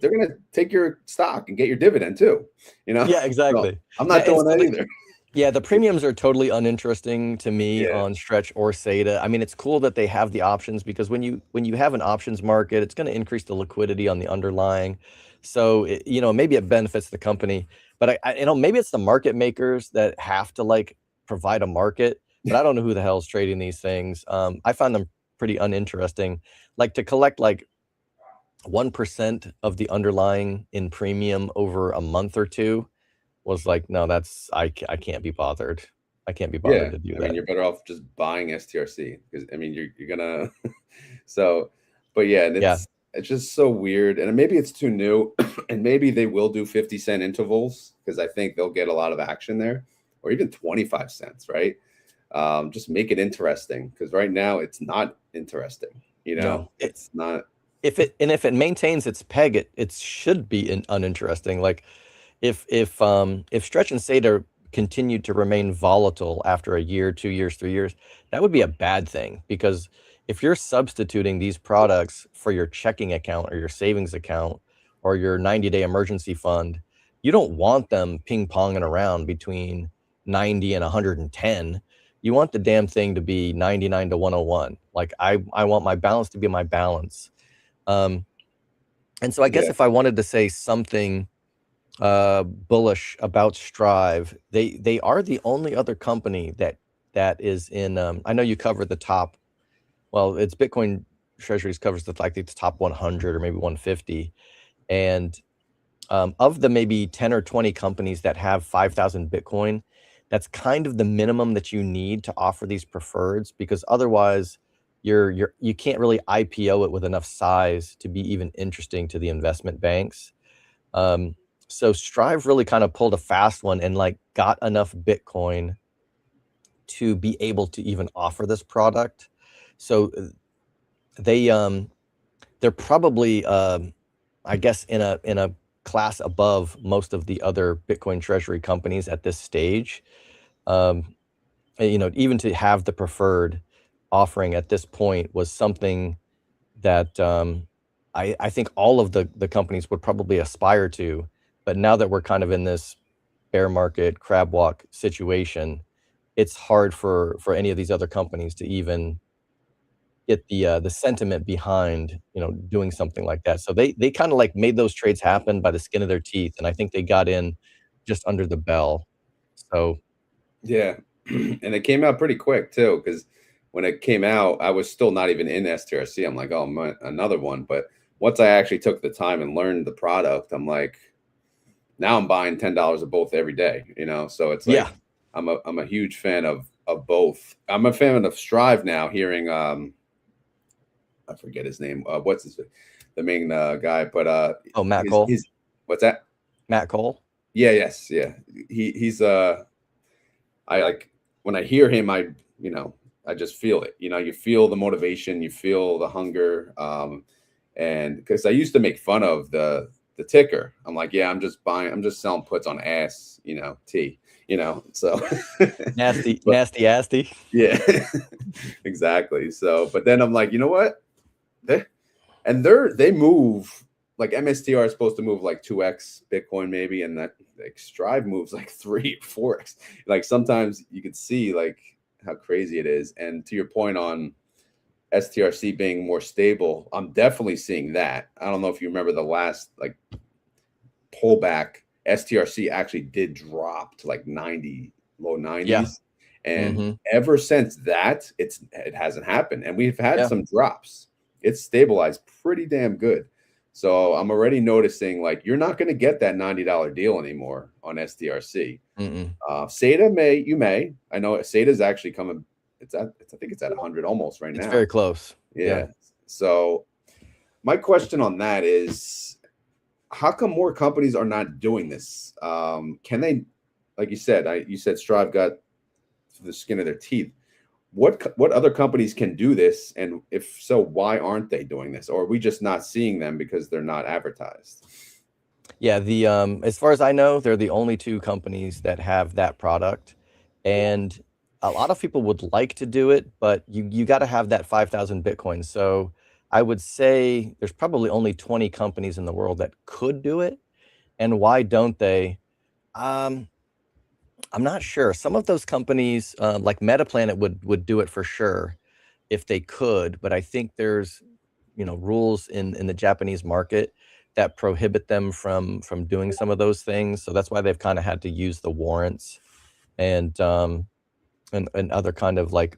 they're gonna take your stock and get your dividend too. You know, yeah, so exactly. I'm not And doing so that either. the premiums are totally uninteresting to me Yeah, on Stretch or SETA. I mean, it's cool that they have the options because when you have an options market, it's going to increase the liquidity on the underlying. So maybe it benefits the company, but maybe it's the market makers that have to like provide a market. But I don't know who the hell's trading these things. I find them pretty uninteresting. Like to collect like 1% of the underlying in premium over a month or two was like, no, I can't be bothered. I can't be bothered yeah. to do I mean, that. you're better off just buying STRC because I mean, you're gonna so, but yeah, and Yeah. it's just so weird, and maybe it's too new, and maybe they will do 50-cent intervals because I think they'll get a lot of action there, or even 25 cents, right? Just make it interesting because right now it's not interesting. You No. know, it's not. If it maintains its peg, it should be uninteresting. Like if Stretch and Seder continued to remain volatile after a year, 2 years, 3 years, that would be a bad thing because if you're substituting these products for your checking account or your savings account or your 90-day emergency fund, you don't want them ping-ponging around between 90 and 110. You want the damn thing to be 99 to 101. Like I want my balance to be my balance. Um, and so I guess Yeah, if I wanted to say something bullish about Strive, they are the only other company that is in. I know you cover the top. Well, it's Bitcoin Treasuries covers the top 100 or maybe 150, and of the maybe 10 or 20 companies that have 5,000 Bitcoin, that's kind of the minimum that you need to offer these preferreds because otherwise you can't really IPO it with enough size to be even interesting to the investment banks. Um, so Strive really kind of pulled a fast one and like got enough Bitcoin to be able to even offer this product. So they they're probably I guess in a class above most of the other Bitcoin treasury companies at this stage. Um, even to have the preferred offering at this point was something that I think all of the companies would probably aspire to. But now that we're kind of in this bear market crab walk situation, it's hard for any of these other companies to even get the sentiment behind, doing something like that. So they kind of like made those trades happen by the skin of their teeth, and I think they got in just under the bell. So Yeah. And it came out pretty quick too, because when it came out, I was still not even in STRC. I'm like, oh, another one. But once I actually took the time and learned the product, I'm like, now I'm buying $10 of both every day. So it's yeah. like I'm a huge fan of both. I'm a fan of Strive now. Hearing I forget his name. What's the main guy? But Oh, Matt Cole. his what's that? Matt Cole. Yeah, yes, yeah. He's I like when I hear him, I just feel it. You feel the motivation, you feel the hunger. And because I used to make fun of the ticker, I'm like, yeah, I'm just selling puts on ass, T, so Nasty, but nasty, asty. yeah, exactly. So, but then I'm like, you know what? They move like MSTR is supposed to move like 2x Bitcoin maybe, and that like Strive moves like 3 or 4x. Like sometimes you could see like how crazy it is. And to your point on STRC being more stable, I'm definitely seeing that. I don't know if you remember the last like pullback. STRC actually did drop to like 90, low 90s. Yeah. And Mm-hmm. ever since that, it hasn't happened. And we've had Yeah. some drops. It's stabilized pretty damn good. So I'm already noticing like you're not going to get that $90 deal anymore on STRC. Mm-mm. SATA may. I know SATA's actually coming. I think it's at 100 almost right It's now. very close. Yeah. So my question on that is, how come more companies are not doing this? Can they, like you said, you said Strive got to the skin of their teeth. What other companies can do this, and if so, why aren't they doing this, or are we just not seeing them because they're not advertised? Yeah, the as far as I know, they're the only two companies that have that product, and a lot of people would like to do it, but you got to have that 5,000 Bitcoin. So I would say there's probably only 20 companies in the world that could do it. And why don't they? Um, I'm not sure. Some of those companies, like MetaPlanet, would do it for sure if they could, but I think there's rules in the Japanese market that prohibit them from doing some of those things. So that's why they've kind of had to use the warrants and and other kind of like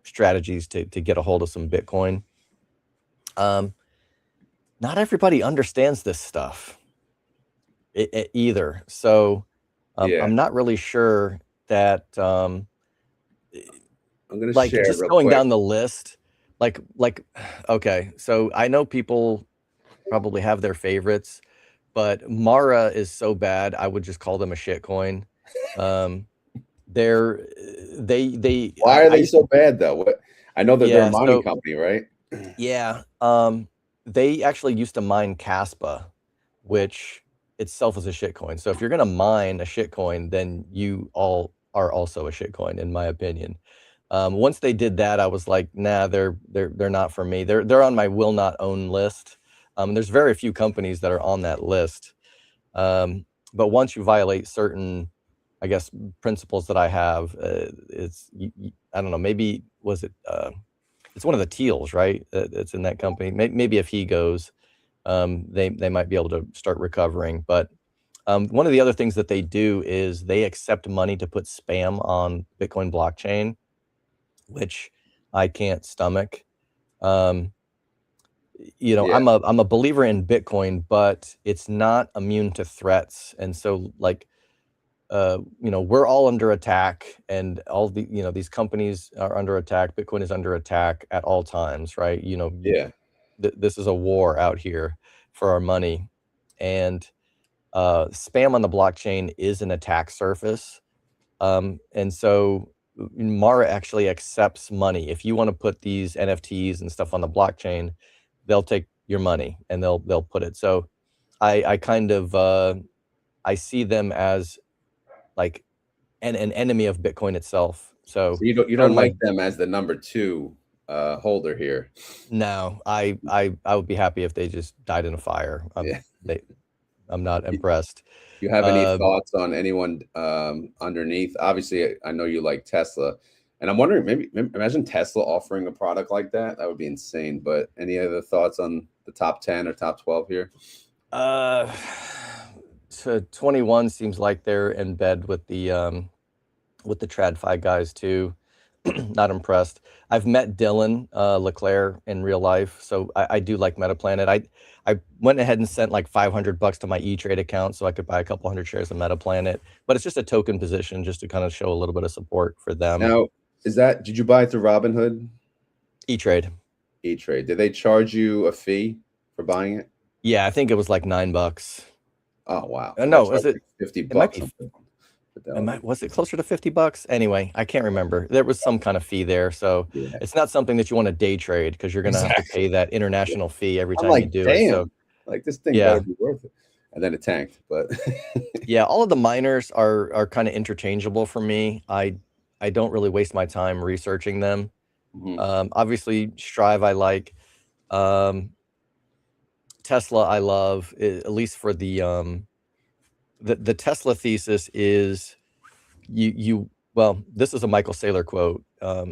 strategies to get a hold of some Bitcoin. Um, Not everybody understands this stuff either. So Yeah, I'm not really sure that I'm gonna like share just real going quick. down the list, like okay, so I know people probably have their favorites, but Mara is so bad, I would just call them a shit coin. Um, they're they Why are I they used to so bad though? What I know that they're a yeah, mining so company, right? yeah, they actually used to mine Caspa, which itself is a shit coin. So if you're gonna mine a shit coin, then you all are also a shit coin, in my opinion. Once they did that, I was like, nah, they're not for me. They're on my will not own list. There's very few companies that are on that list. But once you violate certain, I guess, principles that I have, I don't know, maybe was it it's one of the Teals, right? It's in that company. Maybe if he goes, they might be able to start recovering. But one of the other things that they do is they accept money to put spam on Bitcoin blockchain, which I can't stomach. Um, Yeah, I'm a believer in Bitcoin, but it's not immune to threats. And so like we're all under attack, and all these companies are under attack. Bitcoin is under attack at all times, right? yeah, This is a war out here for our money, and spam on the blockchain is an attack surface. And so Mara actually accepts money. If you want to put these NFTs and stuff on the blockchain, they'll take your money and they'll put it. So I kind of I see them as like an enemy of Bitcoin itself. so So you they're in don't my like them as the number two holder here. no, I would be happy if they just died in a fire. Yeah. I'm not You impressed. you have any Uh, thoughts on anyone underneath? Obviously, I know you like Tesla. And I'm wondering, maybe imagine Tesla offering a product like that. That would be insane. But any other thoughts on the top 10 or top 12 here? Uh, to 21 seems like they're in bed with the TradFi guys too. Not impressed. I've met Dylan Leclerc in real life, so I do like Metaplanet. I went ahead and sent like $500 to my E-Trade account so I could buy a couple hundred shares of Metaplanet, but it's just a token position just to kind of show a little bit of support for them. Now, did you buy it through Robinhood? E-Trade. E-Trade. Did they charge you a fee for buying it? Yeah, I think it was like $9. Oh wow. No, is it? Like 50 It might bucks. be. Was it closer to $50? Anyway, I can't remember. There was some kind of fee there, so Yeah, it's not something that you want to day trade because you're gonna have to pay that international fee every I'm time you like, do it. damn, So like this thing yeah, better be worth it. And then it tanked, but yeah, all of the miners are kind of interchangeable for me. I don't really waste my time researching them. Mhm. Obviously, Strive I like. Um, Tesla I love, at least for the Tesla thesis is well, this is a Michael Saylor quote.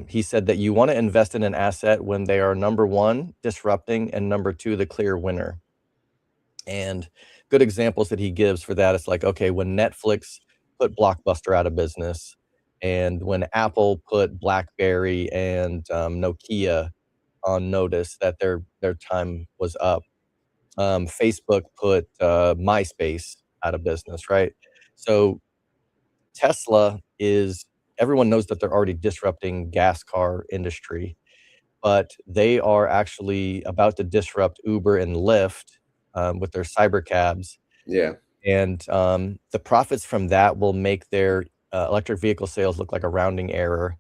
He said that you want to invest in an asset when they are number one, disrupting, and number two, the clear winner. And good examples that he gives for that is like, okay, when Netflix put Blockbuster out of business, and when Apple put BlackBerry and Nokia on notice that their time was up. Facebook put MySpace out of business, right? So Tesla is everyone knows that they're already disrupting gas car industry, but they are actually about to disrupt Uber and Lyft with their cyber cabs. Yeah, And the profits from that will make their electric vehicle sales look like a rounding error.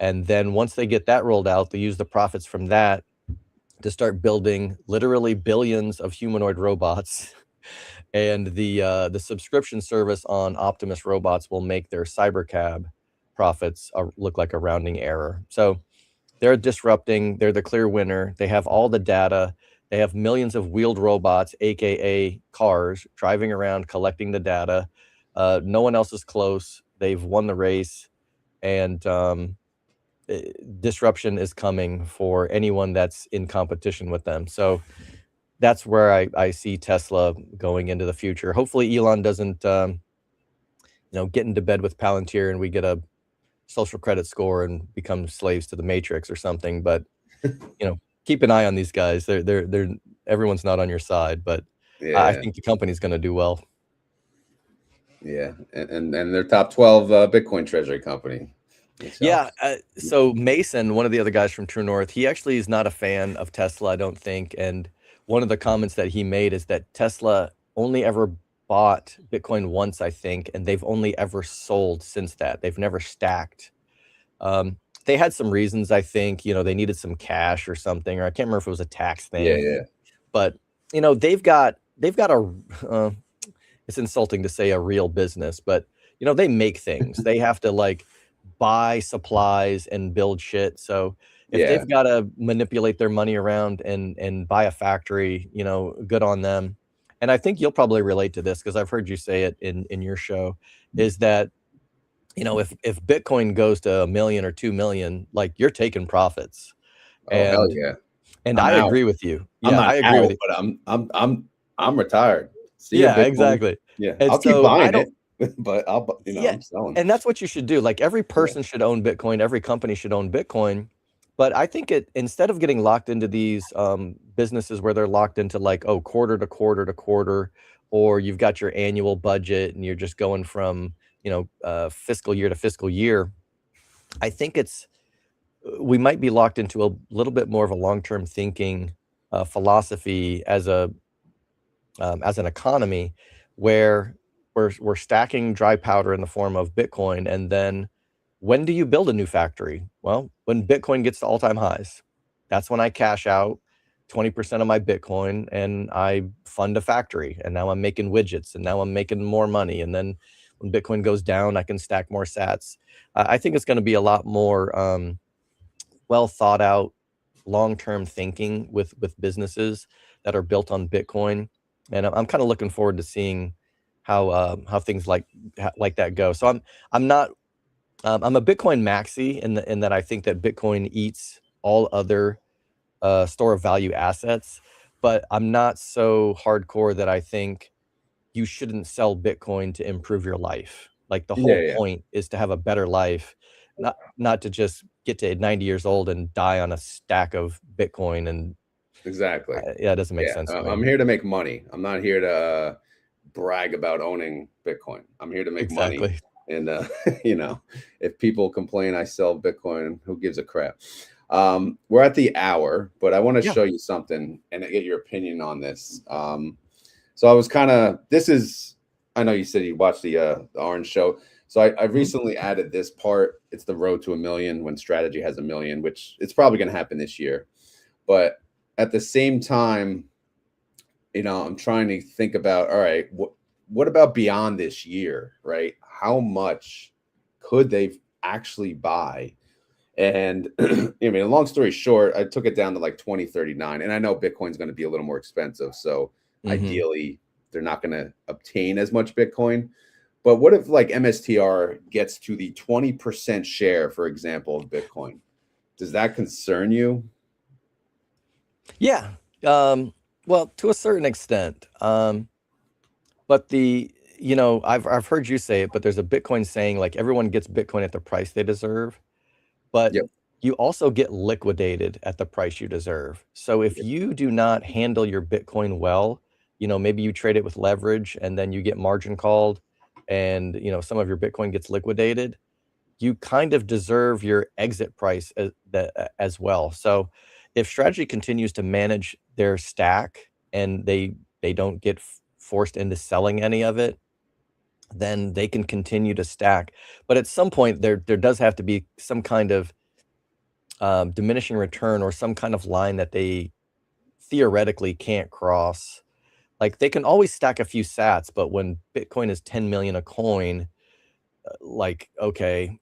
And then once they get that rolled out, they use the profits from that to start building literally billions of humanoid robots. And the subscription service on Optimus robots will make their cybercab profits look like a rounding error. So they're disrupting. They're the clear winner. They have all the data. They have millions of wheeled robots, aka cars, driving around collecting the data. No one else is close. They've won the race, and disruption is coming for anyone that's in competition with them. So that's where I see Tesla going into the future. Hopefully, Elon doesn't get into bed with Palantir and we get a social credit score and become slaves to the matrix or something. But keep an eye on these guys. They're everyone's not on your side, but I yeah, think the company's going to do well. yeah. And their top 12 Bitcoin treasury company. Yeah. So Mason, one of the other guys from True North, he actually is not a fan of Tesla, I don't think. And one of the comments that he made is that Tesla only ever bought Bitcoin once, I think, and they've only ever sold since that. They've never stacked. They had some reasons, I think, they needed some cash or something, or I can't remember if it was a tax Yeah, thing. yeah. But they've got a it's insulting to say a real business, but they make things. They have to like buy supplies and build shit. So if Yeah. they've got to manipulate their money around and buy a factory, good on them. And I think you'll probably relate to this because I've heard you say it in your show, is that if Bitcoin goes to 1 million or 2 million, like you're taking profits. Oh hell And yeah. and I'm I out. agree with you. I'm Yeah, not I agree with out, you. but I'm retired. See ya, Yeah, Bitcoin. exactly. Yeah, And I'll keep so I buying don't it, but yeah, I'm selling. and that's what you should do. Like every Yeah, person should own Bitcoin, every company should own Bitcoin. But I think instead of getting locked into these businesses where they're locked into like, oh, quarter to quarter to quarter, or you've got your annual budget and you're just going from, fiscal year to fiscal year, I think we might be locked into a little bit more of a long-term thinking philosophy as an economy where we're stacking dry powder in the form of Bitcoin. And then when do you build a new factory? Well, when Bitcoin gets to all-time highs, that's when I cash out 20% of my Bitcoin and I fund a factory. And now I'm making widgets and now I'm making more money. And then when Bitcoin goes down, I can stack more sats. I think it's going to be a lot more well thought out, long-term thinking with businesses that are built on Bitcoin. And I'm kind of looking forward to seeing how things like that go. So I'm not I'm a Bitcoin maxi in that I think that Bitcoin eats all other store of value assets, but I'm not so hardcore that I think you shouldn't sell Bitcoin to improve your life. Like the Yeah, whole yeah, point is to have a better life, not to just get to 90 years old and die on a stack of Bitcoin. And exactly. yeah, it doesn't make Yeah, sense to I'm me. here to make money. I'm not here to brag about owning Bitcoin. I'm here to make money. Exactly. And, you know, if people complain I sell Bitcoin, who gives a crap? We're at the hour, but I want to Yeah. show you something and get your opinion on this. So I was kind of, this is, I know you said you watched the Orange Show. So I Mhm. recently added this part. It's the road to a million when strategy has a million, which it's probably going to happen this year. But at the same time, I'm trying to think about, all right, what about beyond this year, right? How much could they actually buy? And I mean, long story short, I took it down to like 2039. And I know Bitcoin's going to be a little more expensive. So Mhm. ideally, they're not going to obtain as much Bitcoin. But what if like MSTR gets to the 20% share, for example, of Bitcoin? Does that concern you? Yeah. Well, to a certain extent. But I've heard you say it, but there's a Bitcoin saying like everyone gets Bitcoin at the price they deserve, but Yep. you also get liquidated at the price you deserve. So if Yep. you do not handle your Bitcoin well, maybe you trade it with leverage and then you get margin called and, some of your Bitcoin gets liquidated, you kind of deserve your exit price as well. So if strategy continues to manage their stack and they don't get forced into selling any of it, then they can continue to stack. But at some point, there does have to be some kind of diminishing return or some kind of line that they theoretically can't cross. Like they can always stack a few sats, but when Bitcoin is 10 million a coin, like, okay,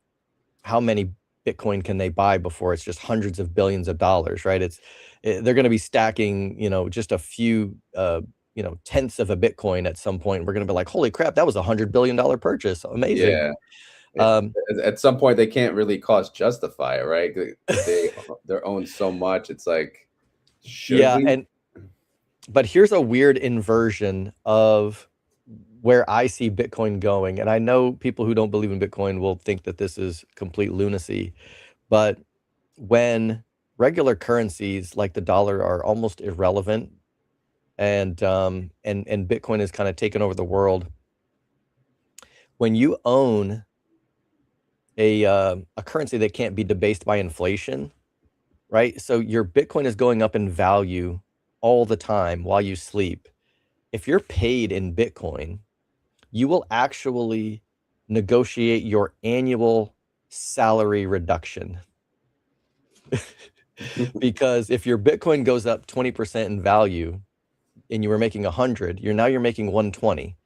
how many Bitcoin can they buy before it's just hundreds of billions of dollars, right? They're going to be stacking, just a few, tenths of a Bitcoin at some point. We're going to be like, holy crap, that was $100 billion purchase. Amazing. Yeah. It, Um, at some point, they can't really cost justify it, right? Because they're owned so much. It's like, should yeah. we? But here's a weird inversion of where I see Bitcoin going. And I know people who don't believe in Bitcoin will think that this is complete lunacy. But when regular currencies like the dollar are almost irrelevant and Bitcoin has kind of taken over the world, when you own a currency that can't be debased by inflation, right? So your Bitcoin is going up in value all the time while you sleep. If you're paid in Bitcoin, you will actually negotiate your annual salary reduction. Because if your Bitcoin goes up 20% in value and you were making 100, you're making 120.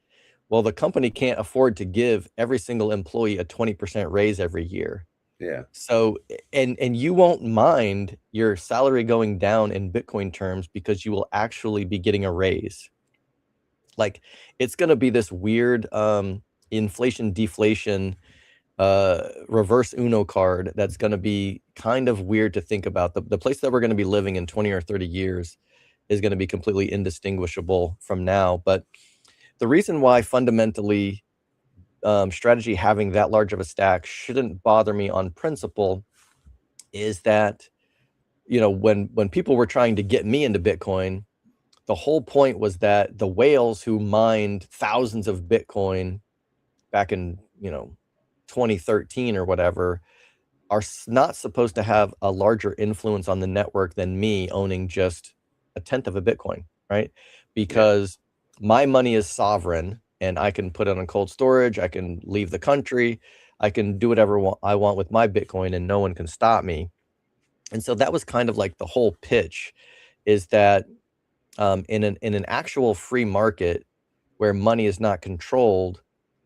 Well, the company can't afford to give every single employee a 20% raise every year. Yeah. So, and you won't mind your salary going down in Bitcoin terms because you will actually be getting a raise. Like it's going to be this weird inflation deflation reverse Uno card that's going to be kind of weird to think about. The place that we're going to be living in 20 or 30 years is going to be completely indistinguishable from now. But the reason why fundamentally strategy having that large of a stack shouldn't bother me on principle is that when people were trying to get me into Bitcoin, the whole point was that the whales who mined thousands of Bitcoin back in 2013 or whatever are not supposed to have a larger influence on the network than me owning just a tenth of a Bitcoin, right? Yeah. Because my money is sovereign and I can put it on cold storage, I can leave the country, I can do whatever I want with my Bitcoin and no one can stop me. And so that was kind of like the whole pitch is that in an actual free market where money is not controlled,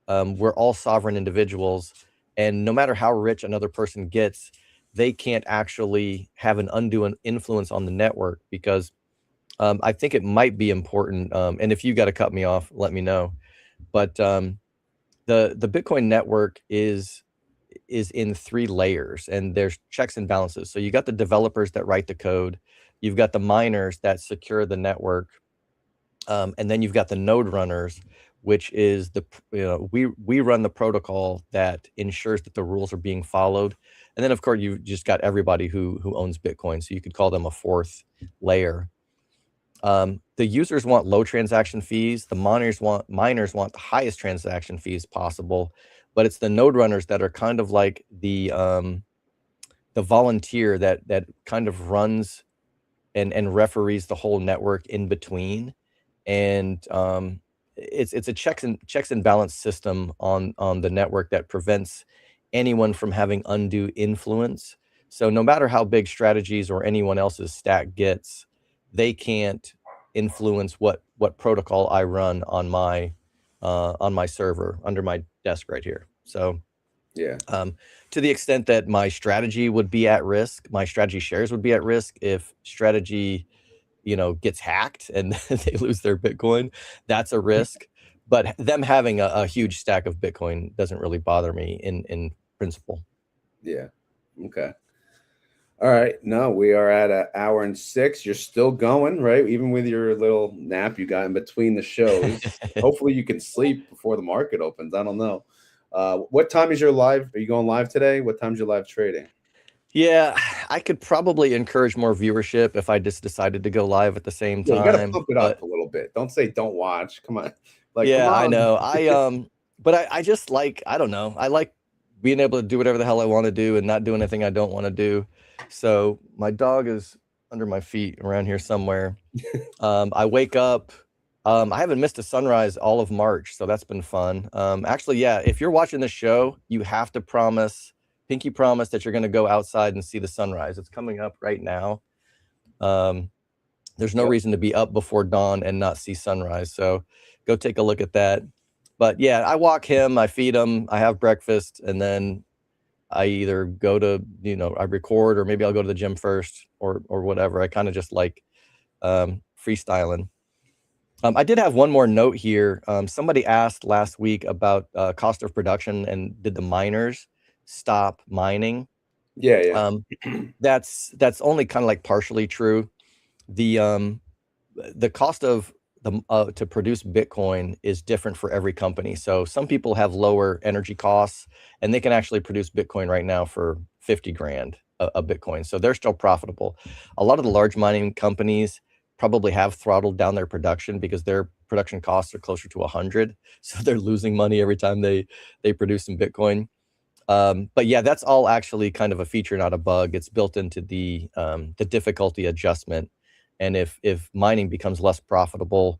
we're all sovereign individuals, and no matter how rich another person gets, they can't actually have an undue influence on the network because I think it might be important. And if you got to cut me off, let me know. But the Bitcoin network is is in 3 layers, and there's checks and balances. So you got the developers that write the code, you've got the miners that secure the network, and then you've got the node runners, which is we run the protocol that ensures that the rules are being followed. And then of course you just got everybody who owns Bitcoin, so you could call them a 4th layer. The users want low transaction fees. The miners want the highest transaction fees possible, but it's the node runners that are kind of like the volunteer that kind of runs and referees the whole network in between. And it's a checks and balance system on the network that prevents anyone from having undue influence. So no matter how big strategies or anyone else's stack gets, they can't influence what protocol I run on my server under my desk right here. So Yeah. to the extent that my strategy would be at risk, my strategy shares would be at risk if strategy, gets hacked and they lose their Bitcoin, that's a risk. But them having a huge stack of Bitcoin doesn't really bother me in principle. Yeah. Okay. All right. No, we are at 1:06. You're still going, right? Even with your little nap you got in between the shows. Hopefully you can sleep before the market opens. I don't know. What time is your live? Are you going live today? What time's your live trading? Yeah, I could probably encourage more viewership if I just decided to go live at the same Yeah, you got to time. pump it But up a little bit. Don't say don't watch. Come on. Like, come yeah, I on. know. But I just like, I don't know. I like being able to do whatever the hell I want to do and not do anything I don't want to do. So my dog is under my feet around here somewhere. I wake up. I haven't missed a sunrise all of March, so that's been fun. Actually, yeah, if you're watching this show, you have to pinky promise that you're going to go outside and see the sunrise. It's coming up right now. There's no Yep. reason to be up before dawn and not see sunrise. So go take a look at that. But yeah, I walk him, I feed him, I have breakfast, and then I either go to, I record, or maybe I'll go to the gym first or whatever. I kind of just like freestyling. I did have one more note here. Somebody asked last week about cost of production and did the miners stop mining? Yeah, yeah. That's only kind of like partially true. The cost of to produce Bitcoin is different for every company. So some people have lower energy costs and they can actually produce Bitcoin right now for 50 grand a Bitcoin. So they're still profitable. A lot of the large mining companies probably have throttled down their production because their production costs are closer to 100. So they're losing money every time they produce some Bitcoin. But yeah, that's all actually kind of a feature, not a bug. It's built into the difficulty adjustment. And if mining becomes less profitable,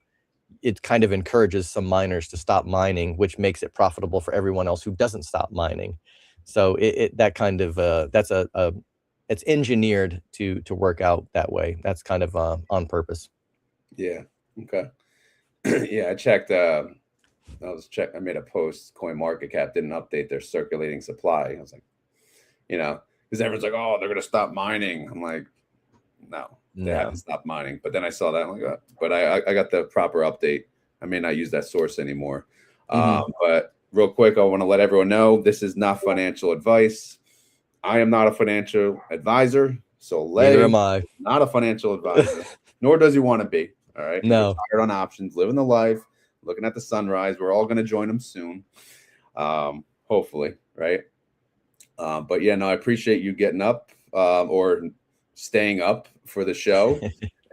it kind of encourages some miners to stop mining, which makes it profitable for everyone else who doesn't stop mining. So that kind of that's it's engineered to work out that way. That's kind of on purpose. Yeah. Okay. Yeah, I checked. I made a post. CoinMarketCap didn't update their circulating supply. I was like, because everyone's like, oh, they're gonna stop mining. I'm like, no, they No. haven't stopped mining. But then I saw that, I'm like, but I got the proper update. I may not use that source anymore. But real quick, I want to let everyone know this is not financial advice. I am not a financial advisor. Neither Soleil, am I. not a financial advisor, nor does he want to be. All right. He's No. retired on options, living the life, looking at the sunrise. We're all going to join him soon. Hopefully. Right. But yeah, no, I appreciate you getting up or staying up for the show.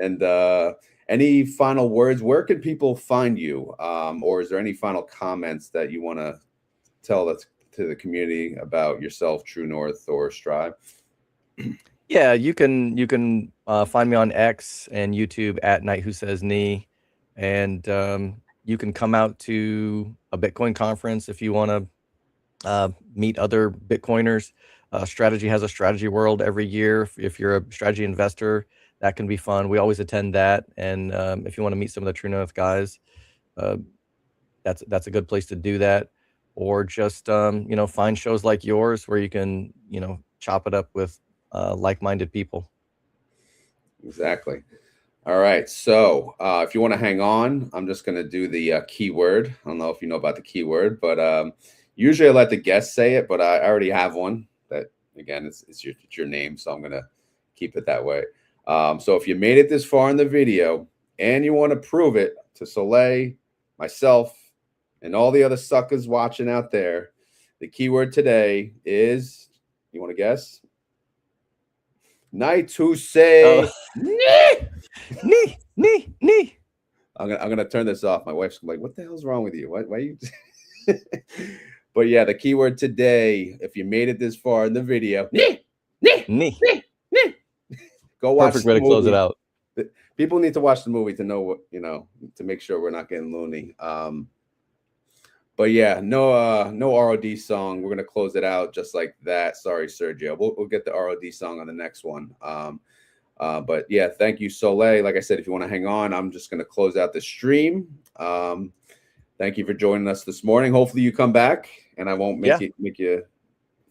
And any final words? Where can people find you? Or is there any final comments that you want to tell us to the community about yourself, True North, or Strive? Yeah, you can find me on X and YouTube at Sezni, and you can come out to a Bitcoin conference if you want to meet other Bitcoiners. Strategy has a strategy world every year. If you're a strategy investor, that can be fun. We always attend that, and if you want to meet some of the True North guys, uh, that's a good place to do that. Or just find shows like yours where you can chop it up with like-minded people. Exactly. All right. So if you want to hang on, I'm just going to do the keyword. I don't know if you know about the keyword, but Usually I let the guests say it, but I already have one that, again, it's your name, so I'm gonna keep it that way. So if you made it this far in the video and you want to prove it to Soleil, myself, and all the other suckers watching out there, the keyword today is, you want to guess? Nithu say. Knee. I'm gonna turn this off. My wife's like, "What the hell's wrong with you? Why you?" But yeah, the keyword today. If you made it this far in the video, Knee. go watch Perfect the way to close it movie. out. People need to watch the movie to know what, to make sure we're not getting loony. But yeah, no ROD song. We're gonna close it out just like that. Sorry, Sergio. We'll get the ROD song on the next one. But yeah, thank you, Soleil. Like I said, if you want to hang on, I'm just gonna close out the stream. Thank you for joining us this morning. Hopefully you come back, and I won't make you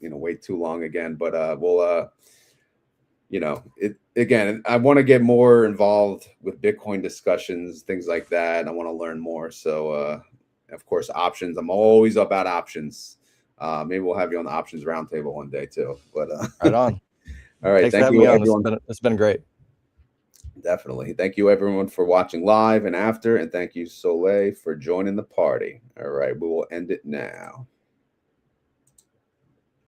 wait too long again. But we'll again, I want to get more involved with Bitcoin discussions, things like that. I want to learn more. So of course, options. I'm always about options. Maybe we'll have you on the options roundtable one day too. But right on. All right. Thanks Thank for having you, me on. everyone. It's been great. Definitely. Thank you, everyone, for watching live and after. And thank you, Soleil, for joining the party. All right. We will end it now.